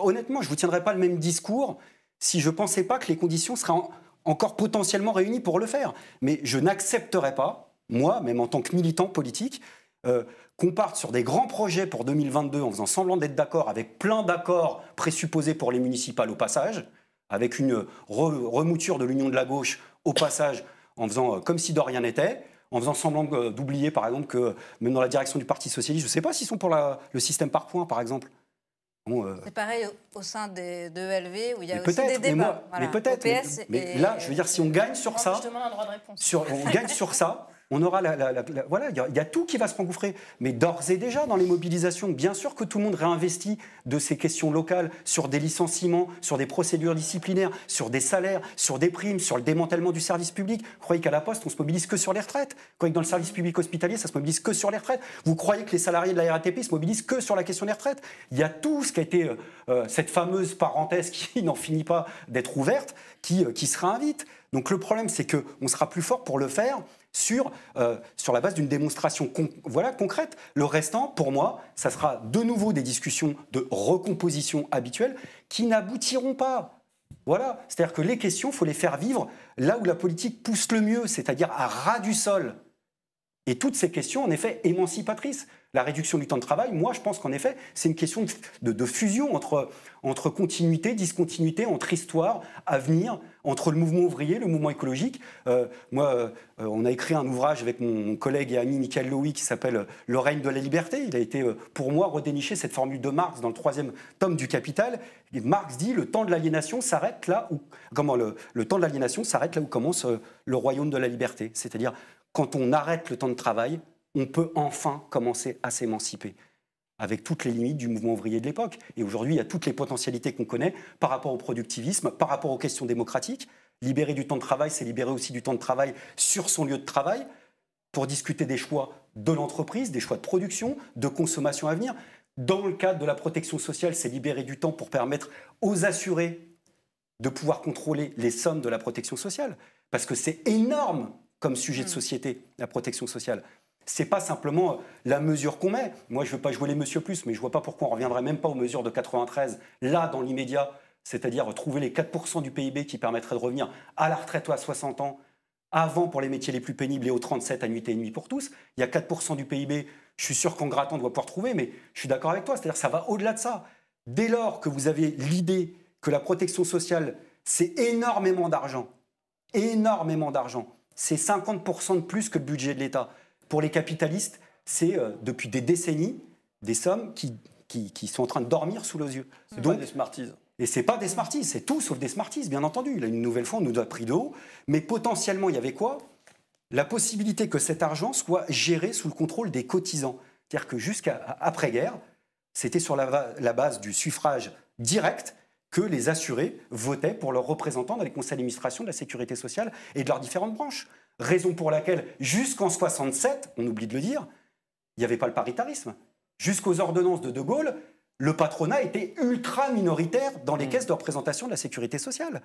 Honnêtement, je ne vous tiendrai pas le même discours si je ne pensais pas que les conditions seraient encore potentiellement réunies pour le faire. Mais je n'accepterai pas, moi, même en tant que militant politique, qu'on parte sur des grands projets pour 2022 en faisant semblant d'être d'accord, avec plein d'accords présupposés pour les municipales au passage, avec une remouture de l'union de la gauche au passage, en faisant comme si de rien n'était, en faisant semblant d'oublier, par exemple, que même dans la direction du Parti socialiste, je ne sais pas s'ils sont pour le système par points, par exemple. Bon, c'est pareil au sein de ELV, où il y a aussi des débats. Mais peut-être. Mais là, je veux dire, si on gagne sur ça... Je demande un droit de réponse. On gagne sur ça... On aura voilà, il y a tout qui va se engouffrer. Mais d'ores et déjà, dans les mobilisations, bien sûr que tout le monde réinvestit de ces questions locales sur des licenciements, sur des procédures disciplinaires, sur des salaires, sur des primes, sur le démantèlement du service public. Vous croyez qu'à la Poste, on se mobilise que sur les retraites? Vous croyez que dans le service public hospitalier, ça se mobilise que sur les retraites? Vous croyez que les salariés de la RATP se mobilisent que sur la question des retraites? Il y a tout ce qui a été cette fameuse parenthèse qui n'en finit pas d'être ouverte, qui se réinvite. Donc le problème, c'est qu'on sera plus fort pour le faire sur la base d'une démonstration concrète. Le restant, pour moi, ça sera de nouveau des discussions de recomposition habituelles qui n'aboutiront pas. Voilà. C'est-à-dire que les questions, il faut les faire vivre là où la politique pousse le mieux, c'est-à-dire à ras du sol. Et toutes ces questions, en effet, émancipatrices. La réduction du temps de travail, moi, je pense qu'en effet, c'est une question de fusion entre continuité, discontinuité, entre histoire, avenir, entre le mouvement ouvrier, le mouvement écologique. On a écrit un ouvrage avec mon collègue et ami Michael Lowy qui s'appelle « Le règne de la liberté ». Il a été, pour moi, redéniché cette formule de Marx dans le 3e tome du Capital. Et Marx dit « Le temps de l'aliénation s'arrête là où... » le temps de l'aliénation s'arrête là où commence le royaume de la liberté. C'est-à-dire, quand on arrête le temps de travail, on peut enfin commencer à s'émanciper, avec toutes les limites du mouvement ouvrier de l'époque. Et aujourd'hui, il y a toutes les potentialités qu'on connaît par rapport au productivisme, par rapport aux questions démocratiques. Libérer du temps de travail, c'est libérer aussi du temps de travail sur son lieu de travail, pour discuter des choix de l'entreprise, des choix de production, de consommation à venir. Dans le cadre de la protection sociale, c'est libérer du temps pour permettre aux assurés de pouvoir contrôler les sommes de la protection sociale. Parce que c'est énorme comme sujet de société, la protection sociale. Ce n'est pas simplement la mesure qu'on met. Moi, je ne veux pas jouer les Monsieur Plus, mais je ne vois pas pourquoi on ne reviendrait même pas aux mesures de 93, là, dans l'immédiat, c'est-à-dire trouver les 4% du PIB qui permettraient de revenir à la retraite ou à 60 ans, avant pour les métiers les plus pénibles et aux 37 annuités et demie pour tous. Il y a 4% du PIB, je suis sûr qu'en grattant, on doit pouvoir trouver, mais je suis d'accord avec toi, c'est-à-dire que ça va au-delà de ça. Dès lors que vous avez l'idée que la protection sociale, c'est énormément d'argent, c'est 50% de plus que le budget de l'État. Pour les capitalistes, c'est depuis des décennies des sommes qui sont en train de dormir sous les yeux. C'est donc des Smarties. Et ce n'est pas des Smarties, c'est tout sauf des Smarties, bien entendu. Là, une nouvelle fois, on nous a pris de haut. Mais potentiellement, il y avait quoi? La possibilité que cet argent soit géré sous le contrôle des cotisants. C'est-à-dire que jusqu'à après-guerre, c'était sur la base du suffrage direct que les assurés votaient pour leurs représentants dans les conseils d'administration de la sécurité sociale et de leurs différentes branches. Raison pour laquelle, jusqu'en 67, on oublie de le dire, il n'y avait pas le paritarisme. Jusqu'aux ordonnances de De Gaulle, le patronat était ultra minoritaire dans les caisses de représentation de la sécurité sociale.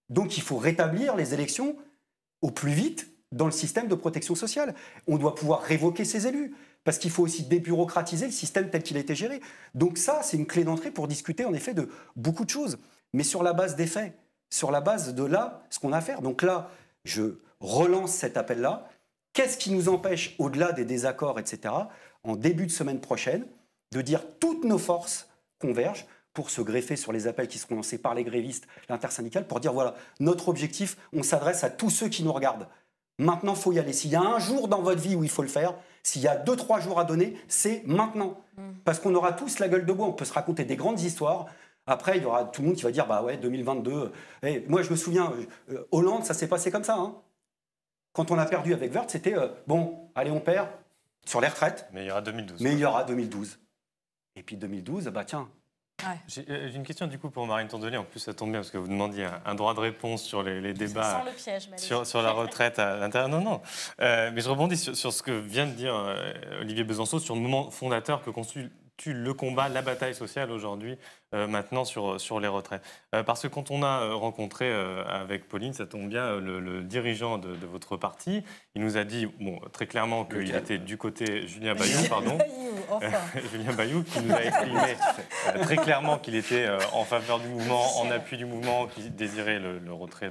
Donc il faut rétablir les élections au plus vite dans le système de protection sociale. On doit pouvoir révoquer ces élus, parce qu'il faut aussi débureaucratiser le système tel qu'il a été géré. Donc ça, c'est une clé d'entrée pour discuter en effet de beaucoup de choses, mais sur la base des faits, sur la base de là, ce qu'on a à faire. Donc là, je relance cet appel-là. Qu'est-ce qui nous empêche, au-delà des désaccords, etc., en début de semaine prochaine, de dire toutes nos forces convergent pour se greffer sur les appels qui seront lancés par les grévistes, l'intersyndicale, pour dire voilà, notre objectif, on s'adresse à tous ceux qui nous regardent. Maintenant, il faut y aller. S'il y a un jour dans votre vie où il faut le faire, s'il y a 2-3 jours à donner, c'est maintenant. Parce qu'on aura tous la gueule de bois, on peut se raconter des grandes histoires. Après, il y aura tout le monde qui va dire bah ouais, 2022. Moi, je me souviens, Hollande, ça s'est passé comme ça. Hein. Quand on a perdu avec Wörth, c'était bon, allez, on perd sur les retraites. Mais il y aura 2012. Mais il y aura 2012. Et puis 2012, bah tiens. Ouais. J'ai une question du coup pour Marine Tondelier. En plus, ça tombe bien parce que vous demandiez un droit de réponse sur les débats sans le piège, sur la retraite à l'intérieur. Non. Mais je rebondis sur ce que vient de dire Olivier Besançon sur le moment fondateur que constitue le combat, la bataille sociale aujourd'hui maintenant sur les retraites. Parce que quand on a rencontré avec Pauline, ça tombe bien, le dirigeant de votre parti, il nous a dit très clairement qu'il était du côté Julien Bayou, pardon. Julien Bayou, qui nous a exprimé très clairement qu'il était en faveur du mouvement, en appui du mouvement, qui désirait le retrait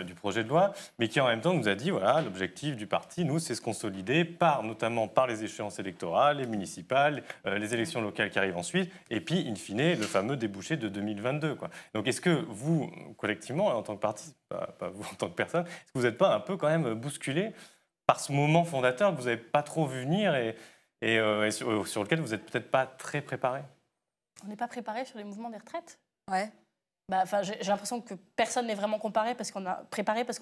du projet de loi, mais qui en même temps nous a dit, voilà, l'objectif du parti, nous, c'est se consolider notamment par les échéances électorales, les municipales, les élections locales qui arrivent ensuite, et puis, in fine, le fameux débouché de 2022. Quoi. Donc, est-ce que vous, collectivement, en tant que parti, pas vous en tant que personne, est-ce que vous n'êtes pas un peu quand même bousculé par ce moment fondateur que vous n'avez pas trop vu venir et sur lequel vous n'êtes peut-être pas très préparé? On n'est pas préparé sur les mouvements des retraites. Ouais. J'ai l'impression que personne n'est vraiment préparé parce qu'on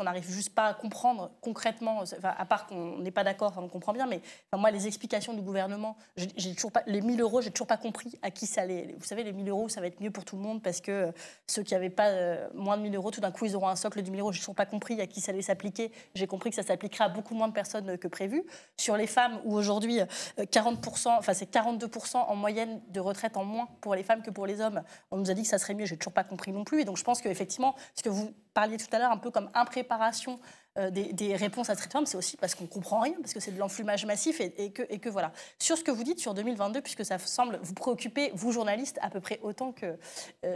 n'arrive juste pas à comprendre concrètement, à part qu'on n'est pas d'accord, on comprend bien, mais moi, les explications du gouvernement, j'ai toujours pas, les 1 000 euros, j'ai toujours pas compris à qui ça allait. Vous savez, les 1 000 euros, ça va être mieux pour tout le monde parce que ceux qui n'avaient pas moins de 1 000 euros, tout d'un coup, ils auront un socle de 1 000 euros. J'ai toujours pas compris à qui ça allait s'appliquer. J'ai compris que ça s'appliquerait à beaucoup moins de personnes que prévu. Sur les femmes, où aujourd'hui, 40%, c'est 42% en moyenne de retraite en moins pour les femmes que pour les hommes, on nous a dit que ça serait mieux. J'ai toujours pas compris non plus. Et donc, je pense qu'effectivement, ce que vous parliez tout à l'heure, un peu comme impréparation des réponses à cette réforme, c'est aussi parce qu'on ne comprend rien, parce que c'est de l'enfumage massif et que voilà. Sur ce que vous dites sur 2022, puisque ça semble vous préoccuper, vous journalistes, à peu près autant que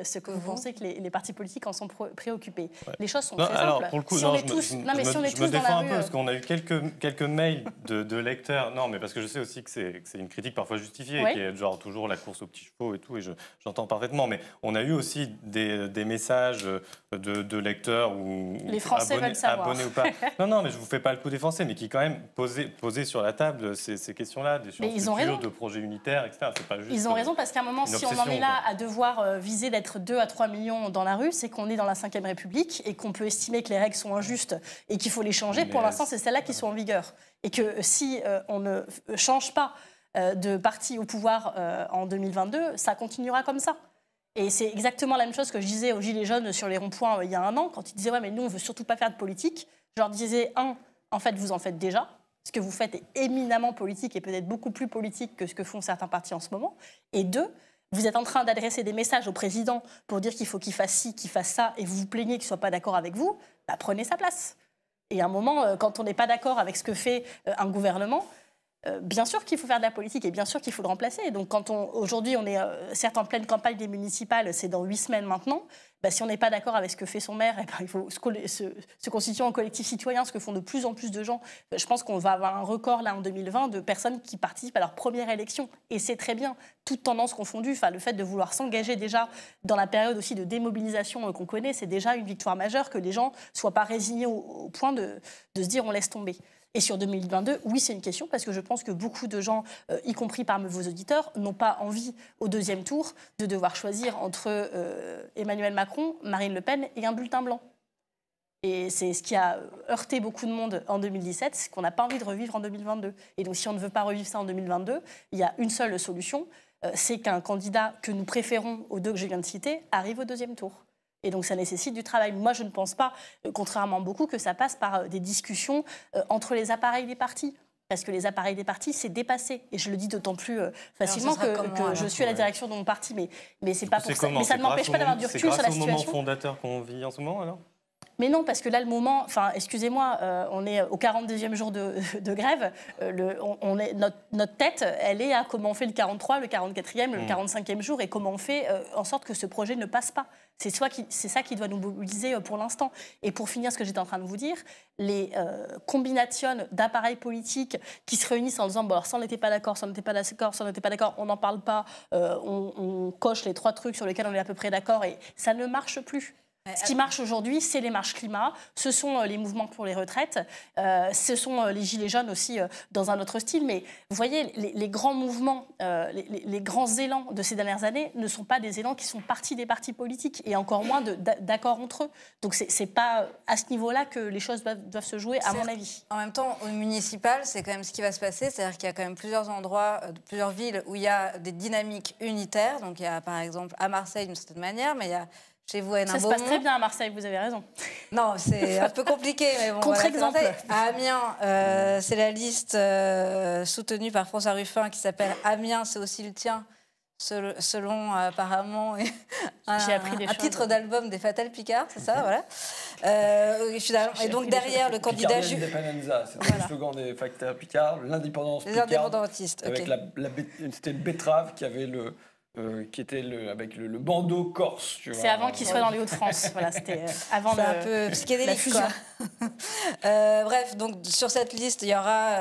ce que vous pensez que les partis politiques en sont préoccupés. Ouais. Les choses sont très simples. Pour le coup, si on est tous dans la rue... Je me défends un peu, parce qu'on a eu quelques mails de lecteurs. Non, mais parce que je sais aussi que c'est une critique parfois justifiée, qui est genre toujours la course aux petits chevaux et tout, et j'entends parfaitement. Mais on a eu aussi des messages de lecteurs ou les Français veulent savoir. Abonnés ou pas. Non, mais je ne vous fais pas le coup des Français, mais qui quand même posaient sur la table ces questions-là, des futures, de projets unitaires, etc. C'est pas juste, ils ont raison, parce qu'à un moment, si on en est là à devoir viser d'être 2 à 3 millions dans la rue, c'est qu'on est dans la Ve République et qu'on peut estimer que les règles sont injustes et qu'il faut les changer. Pour l'instant, c'est celles-là qui sont en vigueur. Et que si on ne change pas de parti au pouvoir en 2022, ça continuera comme ça. Et c'est exactement la même chose que je disais aux Gilets jaunes sur les ronds-points il y a un an, quand ils disaient « ouais, mais nous, on ne veut surtout pas faire de politique ». Je leur disais, en fait, vous en faites déjà. Ce que vous faites est éminemment politique et peut-être beaucoup plus politique que ce que font certains partis en ce moment. Et 2, vous êtes en train d'adresser des messages au président pour dire qu'il faut qu'il fasse ci, qu'il fasse ça, et vous vous plaignez qu'il ne soit pas d'accord avec vous, prenez sa place. Et à un moment, quand on n'est pas d'accord avec ce que fait un gouvernement, bien sûr qu'il faut faire de la politique et bien sûr qu'il faut le remplacer. Donc quand aujourd'hui on est certes en pleine campagne des municipales, c'est dans 8 semaines maintenant, si on n'est pas d'accord avec ce que fait son maire, il faut se constituer en collectif citoyen, ce que font de plus en plus de gens. Je pense qu'on va avoir un record là en 2020 de personnes qui participent à leur première élection. Et c'est très bien, toutes tendances confondues. Le fait de vouloir s'engager déjà dans la période aussi de démobilisation qu'on connaît, c'est déjà une victoire majeure, que les gens ne soient pas résignés au point de se dire on laisse tomber. Et sur 2022, oui, c'est une question, parce que je pense que beaucoup de gens, y compris parmi vos auditeurs, n'ont pas envie, au 2e tour, de devoir choisir entre Emmanuel Macron, Marine Le Pen et un bulletin blanc. Et c'est ce qui a heurté beaucoup de monde en 2017, c'est qu'on n'a pas envie de revivre en 2022. Et donc, si on ne veut pas revivre ça en 2022, il y a une seule solution, c'est qu'un candidat que nous préférons aux 2 que je viens de citer arrive au 2e tour. Et donc, ça nécessite du travail. Moi, je ne pense pas, contrairement à beaucoup, que ça passe par des discussions entre les appareils des partis. Parce que les appareils des partis, c'est dépassé. Et je le dis d'autant plus facilement que je suis à la direction de mon parti. Mais c'est pas pour ça. Mais ça ne m'empêche pas d'avoir du recul sur la situation. C'est grâce au moment fondateur qu'on vit en ce moment, alors ? Mais non, parce que là, le moment... excusez-moi, on est au 42e jour de grève. Notre tête, elle est à comment on fait le 43, le 44e, le 45e jour, et comment on fait en sorte que ce projet ne passe pas. C'est ça qui doit nous mobiliser pour l'instant. Et pour finir ce que j'étais en train de vous dire, les combinations d'appareils politiques qui se réunissent en disant alors, ça on n'était pas d'accord, ça on n'était pas d'accord, ça on n'était pas d'accord, on n'en parle pas, on coche les 3 trucs sur lesquels on est à peu près d'accord, et ça ne marche plus. Ce qui marche aujourd'hui, c'est les marches climat, ce sont les mouvements pour les retraites, ce sont les gilets jaunes aussi dans un autre style. Mais vous voyez, les grands mouvements, les grands élans de ces dernières années ne sont pas des élans qui sont partis des partis politiques, et encore moins d'accord entre eux. Donc c'est pas à ce niveau-là que les choses doivent se jouer, à mon avis. En même temps, au municipal, c'est quand même ce qui va se passer. C'est-à-dire qu'il y a quand même plusieurs endroits, plusieurs villes où il y a des dynamiques unitaires. Donc il y a par exemple à Marseille d'une certaine manière, mais il y a chez vous à Hénin-Beaumont. Ça se passe très bien à Marseille, vous avez raison. Non, c'est un peu compliqué, mais bon. Contre-exemple. À Amiens, c'est la liste soutenue par François Ruffin qui s'appelle « Amiens, c'est aussi le tien ». selon apparemment un titre choses. d'album des Fatal Picard, c'est ça, voilà. Et donc derrière le candidat... Independenza, c'était le slogan des Fatal Picard, l'indépendance Les Picard. indépendantistes, ok. Avec c'était le betterave qui avait qui était avec le bandeau corse. C'est avant qu'il soit dans les Hauts-de-France. Voilà, c'était avant un peu psychédélique, quoi. Bref, donc sur cette liste, il y aura,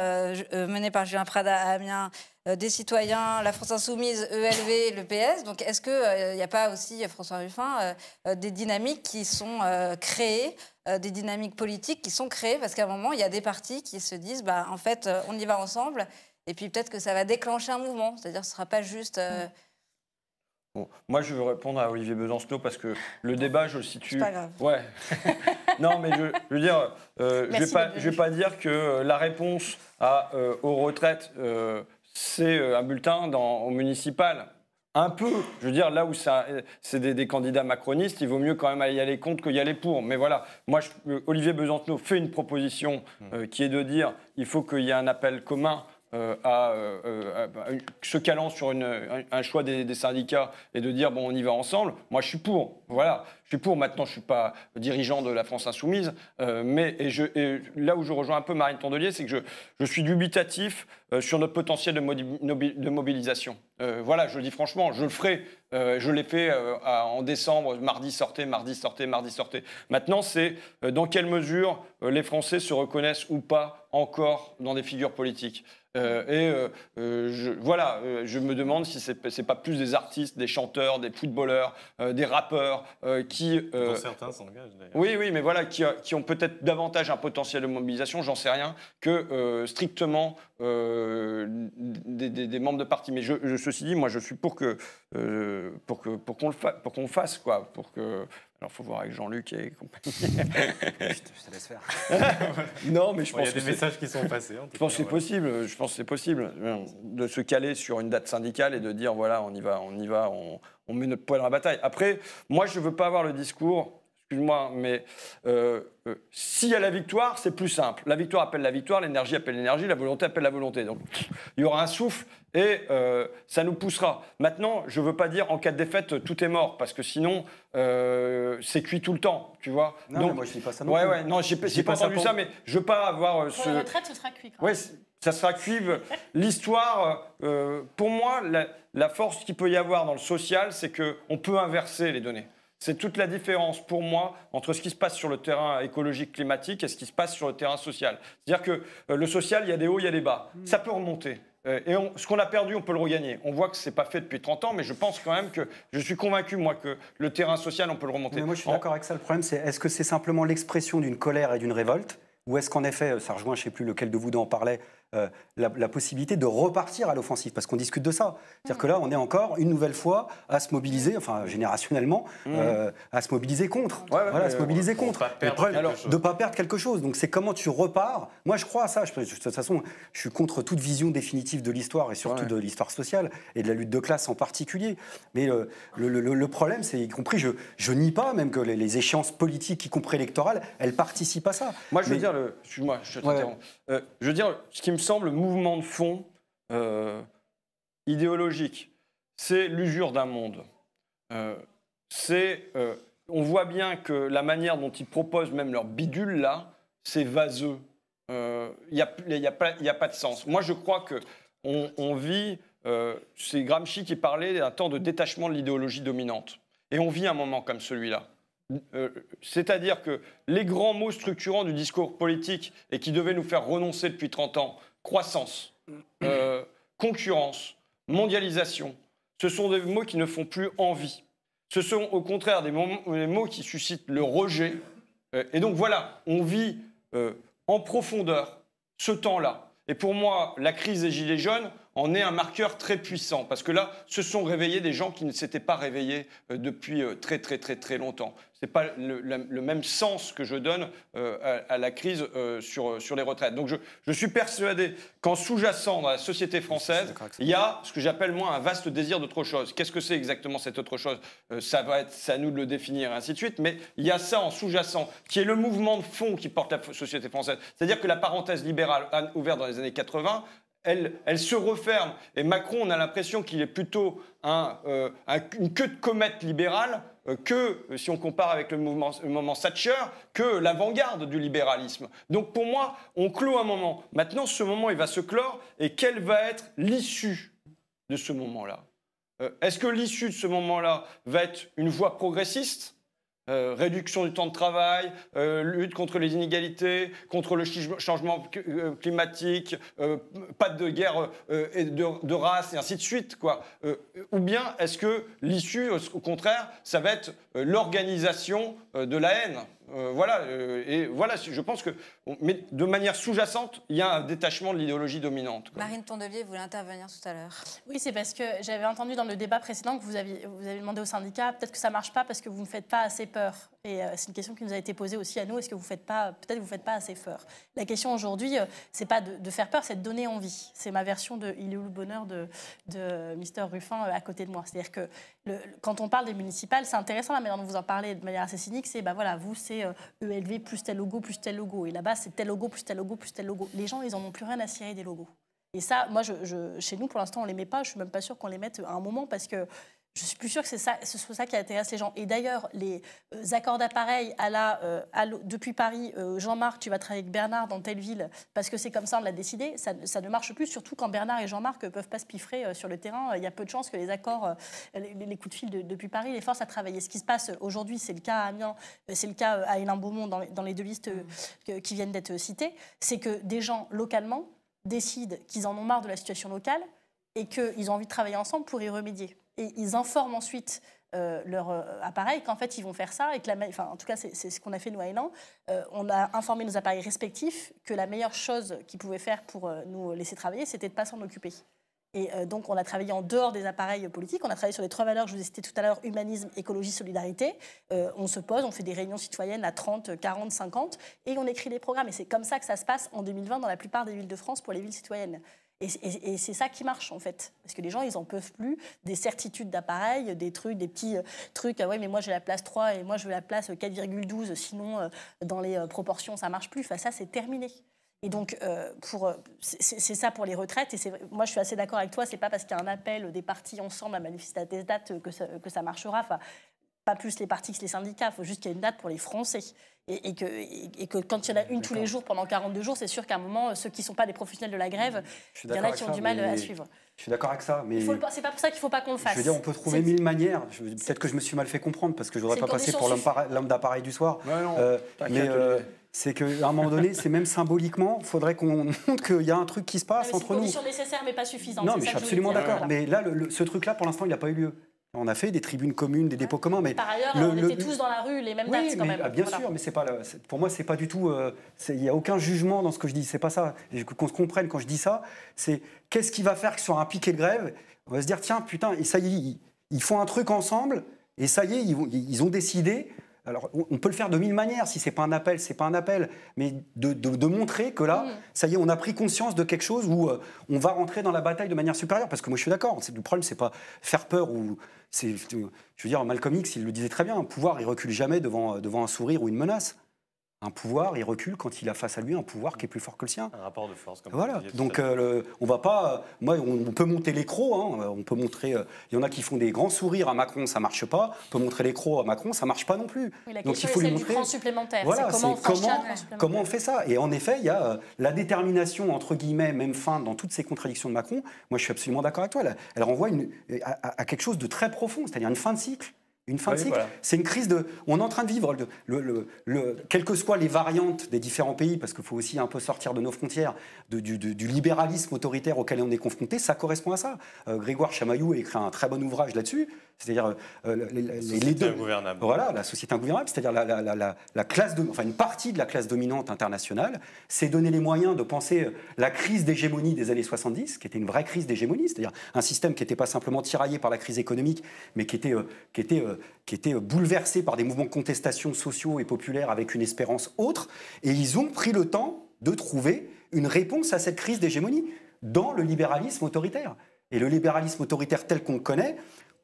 menée par Julien Prada à Amiens, des citoyens, la France Insoumise, ELV, le PS. Donc est-ce qu'il n'y a pas aussi, François Ruffin, des dynamiques qui sont créées, des dynamiques politiques qui sont créées, parce qu'à un moment, il y a des partis qui se disent, en fait, on y va ensemble, et puis peut-être que ça va déclencher un mouvement. C'est-à-dire que ce ne sera pas juste... Bon, moi, je veux répondre à Olivier Besancenot parce que le débat, je le situe. C'est pas grave. Ouais. Non, mais je veux dire, je vais pas dire que la réponse aux retraites, c'est un bulletin au municipal. Un peu. Je veux dire, là où c'est des candidats macronistes, il vaut mieux quand même y aller contre qu'il y aller pour. Mais voilà, moi, Olivier Besancenot fait une proposition qui est de dire il faut qu'il y ait un appel commun se calant sur un choix des syndicats et de dire bon on y va ensemble. Moi je suis pour, voilà, je suis pour. Maintenant je suis pas dirigeant de la France Insoumise, mais là où je rejoins un peu Marine Tondelier, c'est que je suis dubitatif sur notre potentiel de mobilisation. Voilà, je le dis franchement, je le ferai. Je l'ai fait en décembre, mardi sortez. Maintenant, c'est dans quelle mesure les Français se reconnaissent ou pas encore dans des figures politiques. Je me demande si c'est pas plus des artistes, des chanteurs, des footballeurs, des rappeurs qui... dont certains s'engagent d'ailleurs. Oui, mais voilà, qui ont peut-être davantage un potentiel de mobilisation, j'en sais rien, que strictement des membres de parti. Mais ceci dit, moi je suis pour qu'on le fasse, quoi. Alors, il faut voir avec Jean-Luc et compagnie. Je te laisse faire. Non, mais je pense il y a des messages qui sont passés. Je pense que c'est possible de se caler sur une date syndicale et de dire voilà, on y va, on met notre poids dans la bataille. Après, moi, je ne veux pas avoir le discours, excuse-moi, mais s'il y a la victoire, c'est plus simple. La victoire appelle la victoire, l'énergie appelle l'énergie, la volonté appelle la volonté. Donc, il y aura un souffle et ça nous poussera. Maintenant, je ne veux pas dire en cas de défaite, tout est mort, parce que sinon, c'est cuit tout le temps, tu vois. Non, donc, mais moi, je ne dis pas ça non plus. Ouais, non, j'ai pas entendu ça, mais je ne veux pas avoir Pour la retraite, ce sera cuit. Ouais, ça sera cuit. L'histoire, pour moi, la force qu'il peut y avoir dans le social, c'est qu'on peut inverser les données. C'est toute la différence pour moi entre ce qui se passe sur le terrain écologique climatique et ce qui se passe sur le terrain social. C'est-à-dire que le social, il y a des hauts, il y a des bas. Ça peut remonter. Et ce qu'on a perdu, on peut le regagner. On voit que ce n'est pas fait depuis 30 ans, mais je pense quand même que je suis convaincu, moi, que le terrain social, on peut le remonter. Mais moi, je suis d'accord avec ça. Le problème, c'est est-ce que c'est simplement l'expression d'une colère et d'une révolte, ou est-ce qu'en effet, ça rejoint, je ne sais plus lequel de vous en parlait, la possibilité de repartir à l'offensive, parce qu'on discute de ça. C'est-à-dire que là, on est encore une nouvelle fois à se mobiliser, enfin générationnellement, à se mobiliser contre. À se mobiliser contre. De ne pas perdre quelque chose. Donc c'est comment tu repars. Moi, je crois à ça. De toute façon, je suis contre toute vision définitive de l'histoire et surtout de l'histoire sociale et de la lutte de classe en particulier. Mais le problème, c'est y compris, je nie pas même que les échéances politiques, y compris électorales, elles participent à ça. Moi, je veux dire, excuse-moi, je t'interromps. Je veux dire, ce qui me semble mouvement de fond idéologique, c'est l'usure d'un monde. On voit bien que la manière dont ils proposent même leur bidule là, c'est vaseux. Il n'y a pas de sens. Moi, je crois qu'on vit, c'est Gramsci qui parlait d'un temps de détachement de l'idéologie dominante. Et on vit un moment comme celui-là. C'est-à-dire que les grands mots structurants du discours politique et qui devaient nous faire renoncer depuis 30 ans, croissance, concurrence, mondialisation, ce sont des mots qui ne font plus envie. Ce sont au contraire des mots qui suscitent le rejet. Et donc voilà, on vit en profondeur ce temps-là. Et pour moi, la crise des Gilets jaunes en est un marqueur très puissant. Parce que là, se sont réveillés des gens qui ne s'étaient pas réveillés depuis très, très, très, très longtemps. Ce n'est pas le même sens que je donne à la crise sur les retraites. Donc je suis persuadé qu'en sous-jacent dans la société française, il y a ce que j'appelle moi un vaste désir d'autre chose. Qu'est-ce que c'est exactement cette autre chose ? C'est à nous de le définir et ainsi de suite. Mais il y a ça en sous-jacent, qui est le mouvement de fond qui porte la société française. C'est-à-dire que la parenthèse libérale ouverte dans les années 80, elle se referme. Et Macron, on a l'impression qu'il est plutôt une queue de comète libérale que, si on compare avec le moment Thatcher, que l'avant-garde du libéralisme. Donc pour moi, on clôt un moment. Maintenant, ce moment, il va se clore. Et quelle va être l'issue de ce moment-là ? Est-ce que l'issue de ce moment-là va être une voie progressiste ? Réduction du temps de travail, lutte contre les inégalités, contre le changement climatique, pas de guerre et de race, et ainsi de suite, quoi. Ou bien est-ce que l'issue, au contraire, ça va être l'organisation de la haine ? Et voilà, je pense que, mais de manière sous-jacente, il y a un détachement de l'idéologie dominante, quoi. Marine Tondelier voulait intervenir tout à l'heure. Oui, c'est parce que j'avais entendu dans le débat précédent que vous avez demandé aux syndicats, peut-être que ça ne marche pas parce que vous ne faites pas assez peur. Et c'est une question qui nous a été posée aussi à nous, est-ce que vous faites pas, peut-être vous ne faites pas assez peur. La question aujourd'hui, c'est pas de faire peur, c'est de donner envie. C'est ma version de Il est où le bonheur de Mr. Ruffin à côté de moi. C'est-à-dire que quand on parle des municipales, c'est intéressant la manière dont vous en parlez de manière assez cynique, c'est voilà, vous c'est ELV plus tel logo plus tel logo. Et là-bas, c'est tel logo plus tel logo plus tel logo. Les gens, ils n'en ont plus rien à cirer des logos. Et ça, moi, chez nous, pour l'instant, on ne les met pas. Je ne suis même pas sûre qu'on les mette à un moment parce que je ne suis plus sûre que ce soit ça qui intéresse les gens. Et d'ailleurs, les accords d'appareil depuis Paris, Jean-Marc, tu vas travailler avec Bernard dans telle ville parce que c'est comme ça, on l'a décidé, ça ne marche plus, surtout quand Bernard et Jean-Marc ne peuvent pas se piffrer sur le terrain. Il y a peu de chances que les accords, les coups de fil depuis Paris les forcent à travailler. Ce qui se passe aujourd'hui, c'est le cas à Amiens, c'est le cas à Hénin-Beaumont dans les deux listes qui viennent d'être citées, c'est que des gens localement décident qu'ils en ont marre de la situation locale et qu'ils ont envie de travailler ensemble pour y remédier. Et ils informent ensuite leur appareil qu'en fait, ils vont faire ça. Et que en tout cas, c'est ce qu'on a fait, nous, à Hénin. On a informé nos appareils respectifs que la meilleure chose qu'ils pouvaient faire pour nous laisser travailler, c'était de ne pas s'en occuper. Et donc, on a travaillé en dehors des appareils politiques. On a travaillé sur les 3 valeurs que je vous ai citées tout à l'heure, humanisme, écologie, solidarité. On se pose, on fait des réunions citoyennes à 30, 40, 50, et on écrit des programmes. Et c'est comme ça que ça se passe en 2020 dans la plupart des villes de France pour les villes citoyennes. Et c'est ça qui marche, en fait. Parce que les gens, ils n'en peuvent plus des certitudes d'appareil, des petits trucs. Ah ouais, mais moi, j'ai la place 3 et moi, je veux la place 4,12. Sinon, dans les proportions, ça ne marche plus. Enfin, ça, c'est terminé. Et donc, c'est ça pour les retraites. Et moi, je suis assez d'accord avec toi. Ce n'est pas parce qu'il y a un appel des partis ensemble à manifester à des dates que ça marchera. Enfin, pas plus les partis que les syndicats. Il faut juste qu'il y ait une date pour les Français. Et que quand il y en a une tous les jours pendant 42 jours, c'est sûr qu'à un moment, ceux qui ne sont pas des professionnels de la grève, il y en a qui ont du mal à suivre. Je suis d'accord avec ça, mais c'est pas pour ça qu'il ne faut pas qu'on le fasse. Je veux dire, on peut trouver 1000 manières. Peut-être que je me suis mal fait comprendre parce que je ne voudrais pas passer pour l'homme d'appareil du soir. Mais c'est qu'à un moment donné, c'est même symboliquement, il faudrait qu'on montre qu'il y a un truc qui se passe entre nous. C'est une condition nécessaire, mais pas suffisante. Non, mais je suis absolument d'accord. Voilà. Mais là, ce truc-là, pour l'instant, il n'a pas eu lieu. On a fait des tribunes communes, des dépôts communs, mais par ailleurs, on était tous dans la rue les mêmes dates quand même. Bien sûr, mais c'est pas. Pour moi, c'est pas du tout. Il n'y a aucun jugement dans ce que je dis. C'est pas ça. Qu'on se comprenne quand je dis ça. C'est qu'est-ce qui va faire que sur un piquet de grève, on va se dire tiens putain et ça y est, ils font un truc ensemble et ça y est, ils ont décidé. Alors, on peut le faire de 1000 manières. Si c'est pas un appel, c'est pas un appel. Mais de montrer que là, ça y est, on a pris conscience de quelque chose où on va rentrer dans la bataille de manière supérieure. Parce que moi, je suis d'accord. Le problème, c'est pas faire peur ou. Je veux dire, Malcolm X, il le disait très bien. Un pouvoir, il recule jamais devant un sourire ou une menace. Un pouvoir, il recule quand il a face à lui un pouvoir qui est plus fort que le sien. Un rapport de force. Comme voilà. Donc, on va pas. Moi, on peut monter les crocs. On peut montrer. Il y en a qui font des grands sourires à Macron, ça marche pas. On peut montrer les crocs à Macron, ça marche pas non plus. Oui, donc il faut lui montrer. Du cran supplémentaire. Voilà. Comment on fait ça. Et en effet, il y a la détermination entre guillemets, même fin dans toutes ces contradictions de Macron. Moi, je suis absolument d'accord avec toi. Elle renvoie à quelque chose de très profond, c'est-à-dire une fin de cycle. Une fin de cycle, voilà. C'est une crise de... On est en train de vivre, quelles que soient les variantes des différents pays, parce qu'il faut aussi un peu sortir de nos frontières, du libéralisme autoritaire auquel on est confronté, ça correspond à ça. Grégoire Chamaillou a écrit un très bon ouvrage là-dessus, c'est-à-dire les deux... ingouvernable. Voilà, la société ingouvernable, c'est-à-dire la classe une partie de la classe dominante internationale s'est donné les moyens de penser la crise d'hégémonie des années 70, qui était une vraie crise d'hégémonie, c'est-à-dire un système qui n'était pas simplement tiraillé par la crise économique, mais qui était bouleversé par des mouvements de contestation sociaux et populaires avec une espérance autre, et ils ont pris le temps de trouver une réponse à cette crise d'hégémonie dans le libéralisme autoritaire. Et le libéralisme autoritaire tel qu'on le connaît,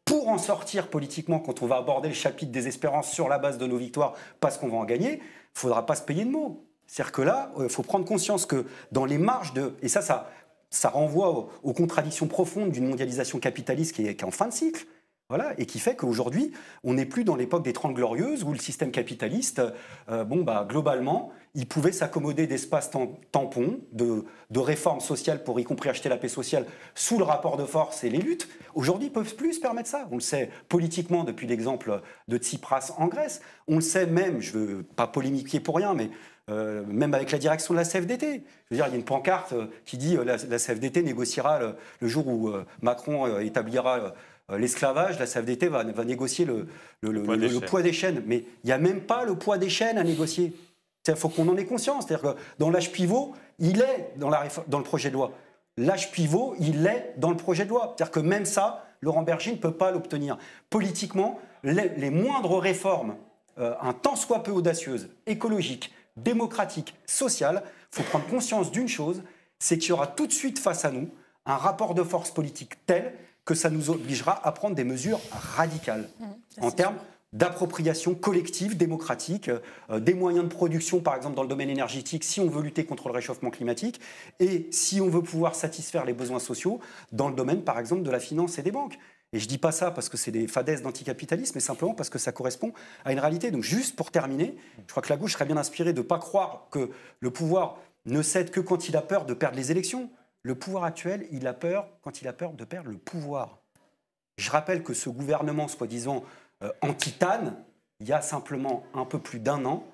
pour en sortir politiquement, quand on va aborder le chapitre des espérances sur la base de nos victoires, parce qu'on va en gagner, il ne faudra pas se payer de mots. C'est-à-dire que là, il faut prendre conscience que dans les marges de... Et ça ça renvoie aux contradictions profondes d'une mondialisation capitaliste qui est en fin de cycle. Voilà, et qui fait qu'aujourd'hui, on n'est plus dans l'époque des 30 Glorieuses où le système capitaliste, globalement, il pouvait s'accommoder d'espaces tampons, de réformes sociales pour y compris acheter la paix sociale sous le rapport de force et les luttes. Aujourd'hui, ils ne peuvent plus se permettre ça. On le sait politiquement depuis l'exemple de Tsipras en Grèce. On le sait même, je ne veux pas polémiquer pour rien, mais même avec la direction de la CFDT. Je veux dire, il y a une pancarte qui dit la CFDT négociera le jour où Macron établira l'esclavage, la CFDT va négocier le poids des chaînes. Mais il n'y a même pas le poids des chaînes à négocier. Il faut qu'on en ait conscience. C'est-à-dire que dans l'âge pivot, il est dans le projet de loi. L'âge pivot, il est dans le projet de loi. C'est-à-dire que même ça, Laurent Berger ne peut pas l'obtenir. Politiquement, les moindres réformes, un tant soit peu audacieuses, écologiques, démocratiques, sociales, il faut prendre conscience d'une chose, c'est qu'il y aura tout de suite face à nous un rapport de force politique tel que ça nous obligera à prendre des mesures radicales en termes d'appropriation collective, démocratique, des moyens de production, par exemple dans le domaine énergétique, si on veut lutter contre le réchauffement climatique, et si on veut pouvoir satisfaire les besoins sociaux dans le domaine, par exemple, de la finance et des banques. Et je ne dis pas ça parce que c'est des fadaises d'anticapitalisme, mais simplement parce que ça correspond à une réalité. Donc juste pour terminer, je crois que la gauche serait bien inspirée de ne pas croire que le pouvoir ne cède que quand il a peur de perdre les élections. Le pouvoir actuel, il a peur quand il a peur de perdre le pouvoir. Je rappelle que ce gouvernement, soi-disant anti-TAN, il y a simplement un peu plus d'un an,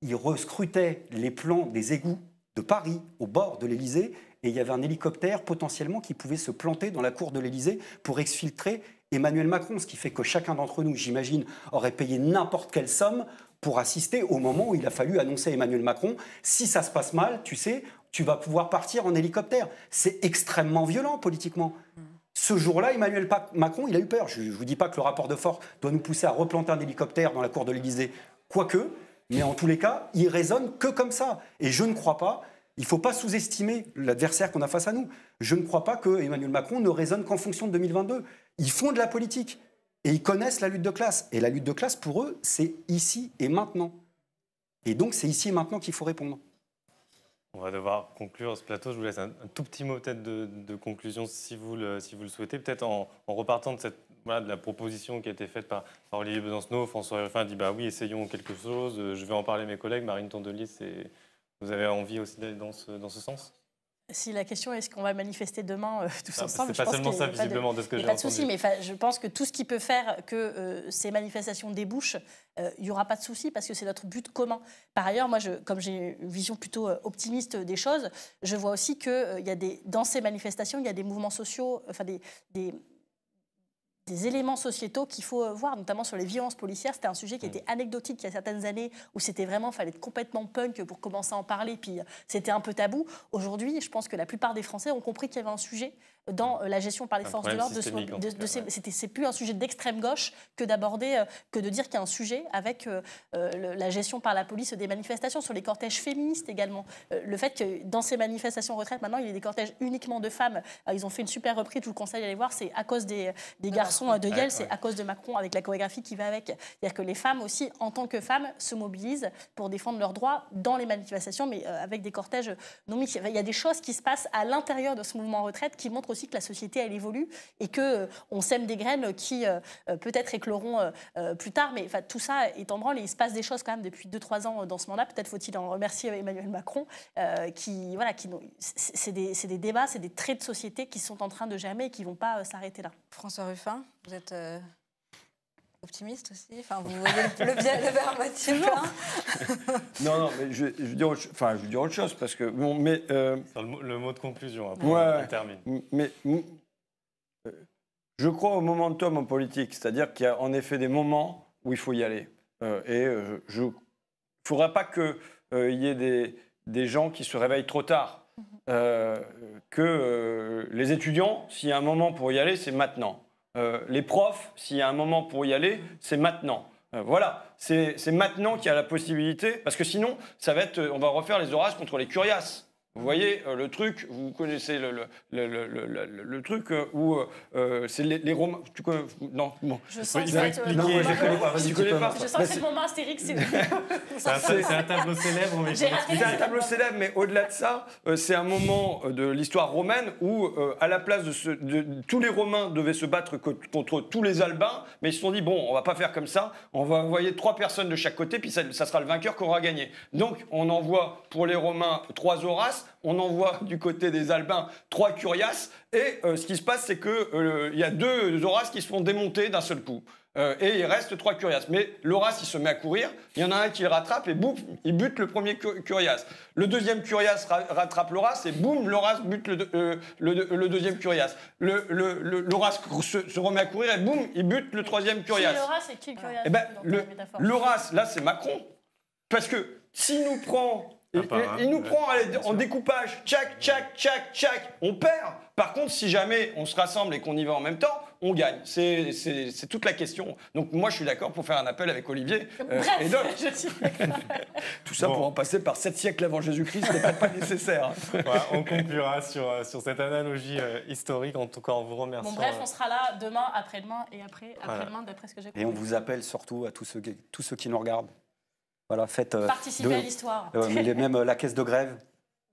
il rescrutait les plans des égouts de Paris, au bord de l'Élysée, et il y avait un hélicoptère potentiellement qui pouvait se planter dans la cour de l'Élysée pour exfiltrer Emmanuel Macron, ce qui fait que chacun d'entre nous, j'imagine, aurait payé n'importe quelle somme pour assister au moment où il a fallu annoncer à Emmanuel Macron « si ça se passe mal, tu sais, tu vas pouvoir partir en hélicoptère ». C'est extrêmement violent politiquement. Ce jour-là, Emmanuel Macron, il a eu peur. Je ne vous dis pas que le rapport de force doit nous pousser à replanter un hélicoptère dans la cour de l'Élysée, quoique, mais en tous les cas, il raisonne que comme ça. Et je ne crois pas, il ne faut pas sous-estimer l'adversaire qu'on a face à nous. Je ne crois pas que Emmanuel Macron ne raisonne qu'en fonction de 2022. Ils font de la politique et ils connaissent la lutte de classe. Et la lutte de classe, pour eux, c'est ici et maintenant. Et donc, c'est ici et maintenant qu'il faut répondre. On va devoir conclure ce plateau. Je vous laisse un tout petit mot peut-être de conclusion si vous le souhaitez. Peut-être en repartant de, de la proposition qui a été faite par Olivier Besancenot. François Ruffin dit oui, essayons quelque chose. Je vais en parler à mes collègues. Marine Tondelier, vous avez envie aussi d'aller dans ce sens ? Si la question est ce qu'on va manifester demain tous ensemble, c'est pas seulement ça visiblement de ce que j'ai entendu. Pas de souci, mais je pense que tout ce qui peut faire que ces manifestations débouchent, il n'y aura pas de souci parce que c'est notre but commun. Par ailleurs, moi, comme j'ai une vision plutôt optimiste des choses, je vois aussi que dans ces manifestations, il y a des mouvements sociaux, enfin des éléments sociétaux qu'il faut voir, notamment sur les violences policières. C'était un sujet qui était anecdotique il y a certaines années, où c'était vraiment, fallait être complètement punk pour commencer à en parler, puis c'était un peu tabou. Aujourd'hui, je pense que la plupart des Français ont compris qu'il y avait un sujet dans la gestion par les forces de l'ordre. C'est plus un sujet d'extrême gauche que d'aborder, que de dire qu'il y a un sujet avec la gestion par la police des manifestations, sur les cortèges féministes également. Le fait que dans ces manifestations retraites, maintenant, il y a des cortèges uniquement de femmes. Ils ont fait une super reprise, je vous le conseille d'aller voir, c'est à cause des garçons de Yale, c'est à cause de Macron avec la chorégraphie qui va avec. C'est-à-dire que les femmes aussi, en tant que femmes, se mobilisent pour défendre leurs droits dans les manifestations, mais avec des cortèges non mixtes. Il y a des choses qui se passent à l'intérieur de ce mouvement retraite qui montrent aussi que la société, elle évolue et qu'on sème des graines qui peut-être écloront plus tard. Mais tout ça est en branle et il se passe des choses quand même depuis 2-3 ans dans ce mandat. Peut-être faut-il en remercier Emmanuel Macron. C'est des débats, c'est des traits de société qui sont en train de germer et qui ne vont pas s'arrêter là. François Ruffin, vous êtes optimiste aussi, vous voyez le verre à moitié plein. Non, mais je veux dire autre chose parce que le mot de conclusion. Après, on termine. Mais je crois au momentum en politique, c'est-à-dire qu'il y a en effet des moments où il faut y aller. Il ne faudra pas qu'il y ait des gens qui se réveillent trop tard. Les étudiants, s'il y a un moment pour y aller, c'est maintenant. Les profs, s'il y a un moment pour y aller, c'est maintenant. Voilà, c'est maintenant qu'il y a la possibilité, parce que sinon, on va refaire les orages contre les curiaces. Vous voyez le truc, vous connaissez le truc où c'est les Romains. Tu connais, non, bon. Je sens Il que va ça expliquer. te- Je connais pas, vas-y, Tu tu connais peux. pas. Je sens que c'est le moment Astérix. C'est un tableau célèbre, mais J'ai raté C'est un tableau célèbre, mais au-delà de ça, c'est un moment de l'histoire romaine où, à la place tous les Romains devaient se battre contre tous les Albins, mais ils se sont dit, bon, on va pas faire comme ça, on va envoyer 3 personnes de chaque côté, puis ça sera le vainqueur qui aura gagné. Donc, on envoie pour les Romains 3 Horaces, on envoie du côté des Albins 3 Curiaces, et ce qui se passe, c'est qu'il y a 2 Horaces qui se font démonter d'un seul coup. Et il reste 3 Curiaces. Mais l'Horace, il se met à courir, il y en a un qui le rattrape, et boum, il bute le premier Curiace. Le deuxième Curiace rattrape l'Horace, et boum, l'Horace bute le deuxième Curiace. L'Horace se remet à courir, et boum, il bute le troisième Curiace. Qui l'Horace et qui le Curiace Eh ben, dans ta métaphore? l'Horace, là, c'est Macron. Parce que s'il nous prend... Il nous prend en découpage, tchac, tchac, tchac, tchac, on perd. Par contre, si jamais on se rassemble et qu'on y va en même temps, on gagne. C'est toute la question. Donc moi, je suis d'accord pour faire un appel avec Olivier et d'autres. Je suis Tout ça pour en passer par 7 siècles avant Jésus-Christ, ce n'est peut-être pas nécessaire. Hein. Voilà, on conclura sur cette analogie historique. En tout cas, on vous remercie. Bon, bref, on sera là demain, après-demain et après-demain, d'après ce que j'ai compris. Et on vous appelle surtout à tous ceux qui nous regardent. Voilà, faites Participer à l'histoire. mais même la caisse de grève.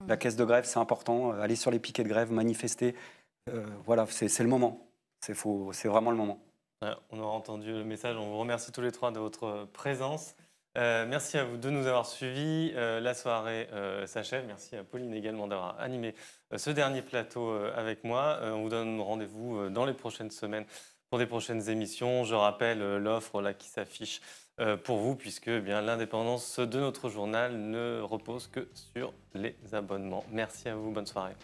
La caisse de grève, c'est important. Aller sur les piquets de grève, manifester. Voilà, c'est le moment. C'est vraiment le moment. On aura entendu le message. On vous remercie tous les 3 de votre présence. Merci à vous de nous avoir suivis. La soirée s'achève. Merci à Pauline également d'avoir animé ce dernier plateau avec moi. On vous donne rendez-vous dans les prochaines semaines pour des prochaines émissions. Je rappelle l'offre là qui s'affiche pour vous, puisque bien l'indépendance de notre journal ne repose que sur les abonnements. Merci à vous, bonne soirée.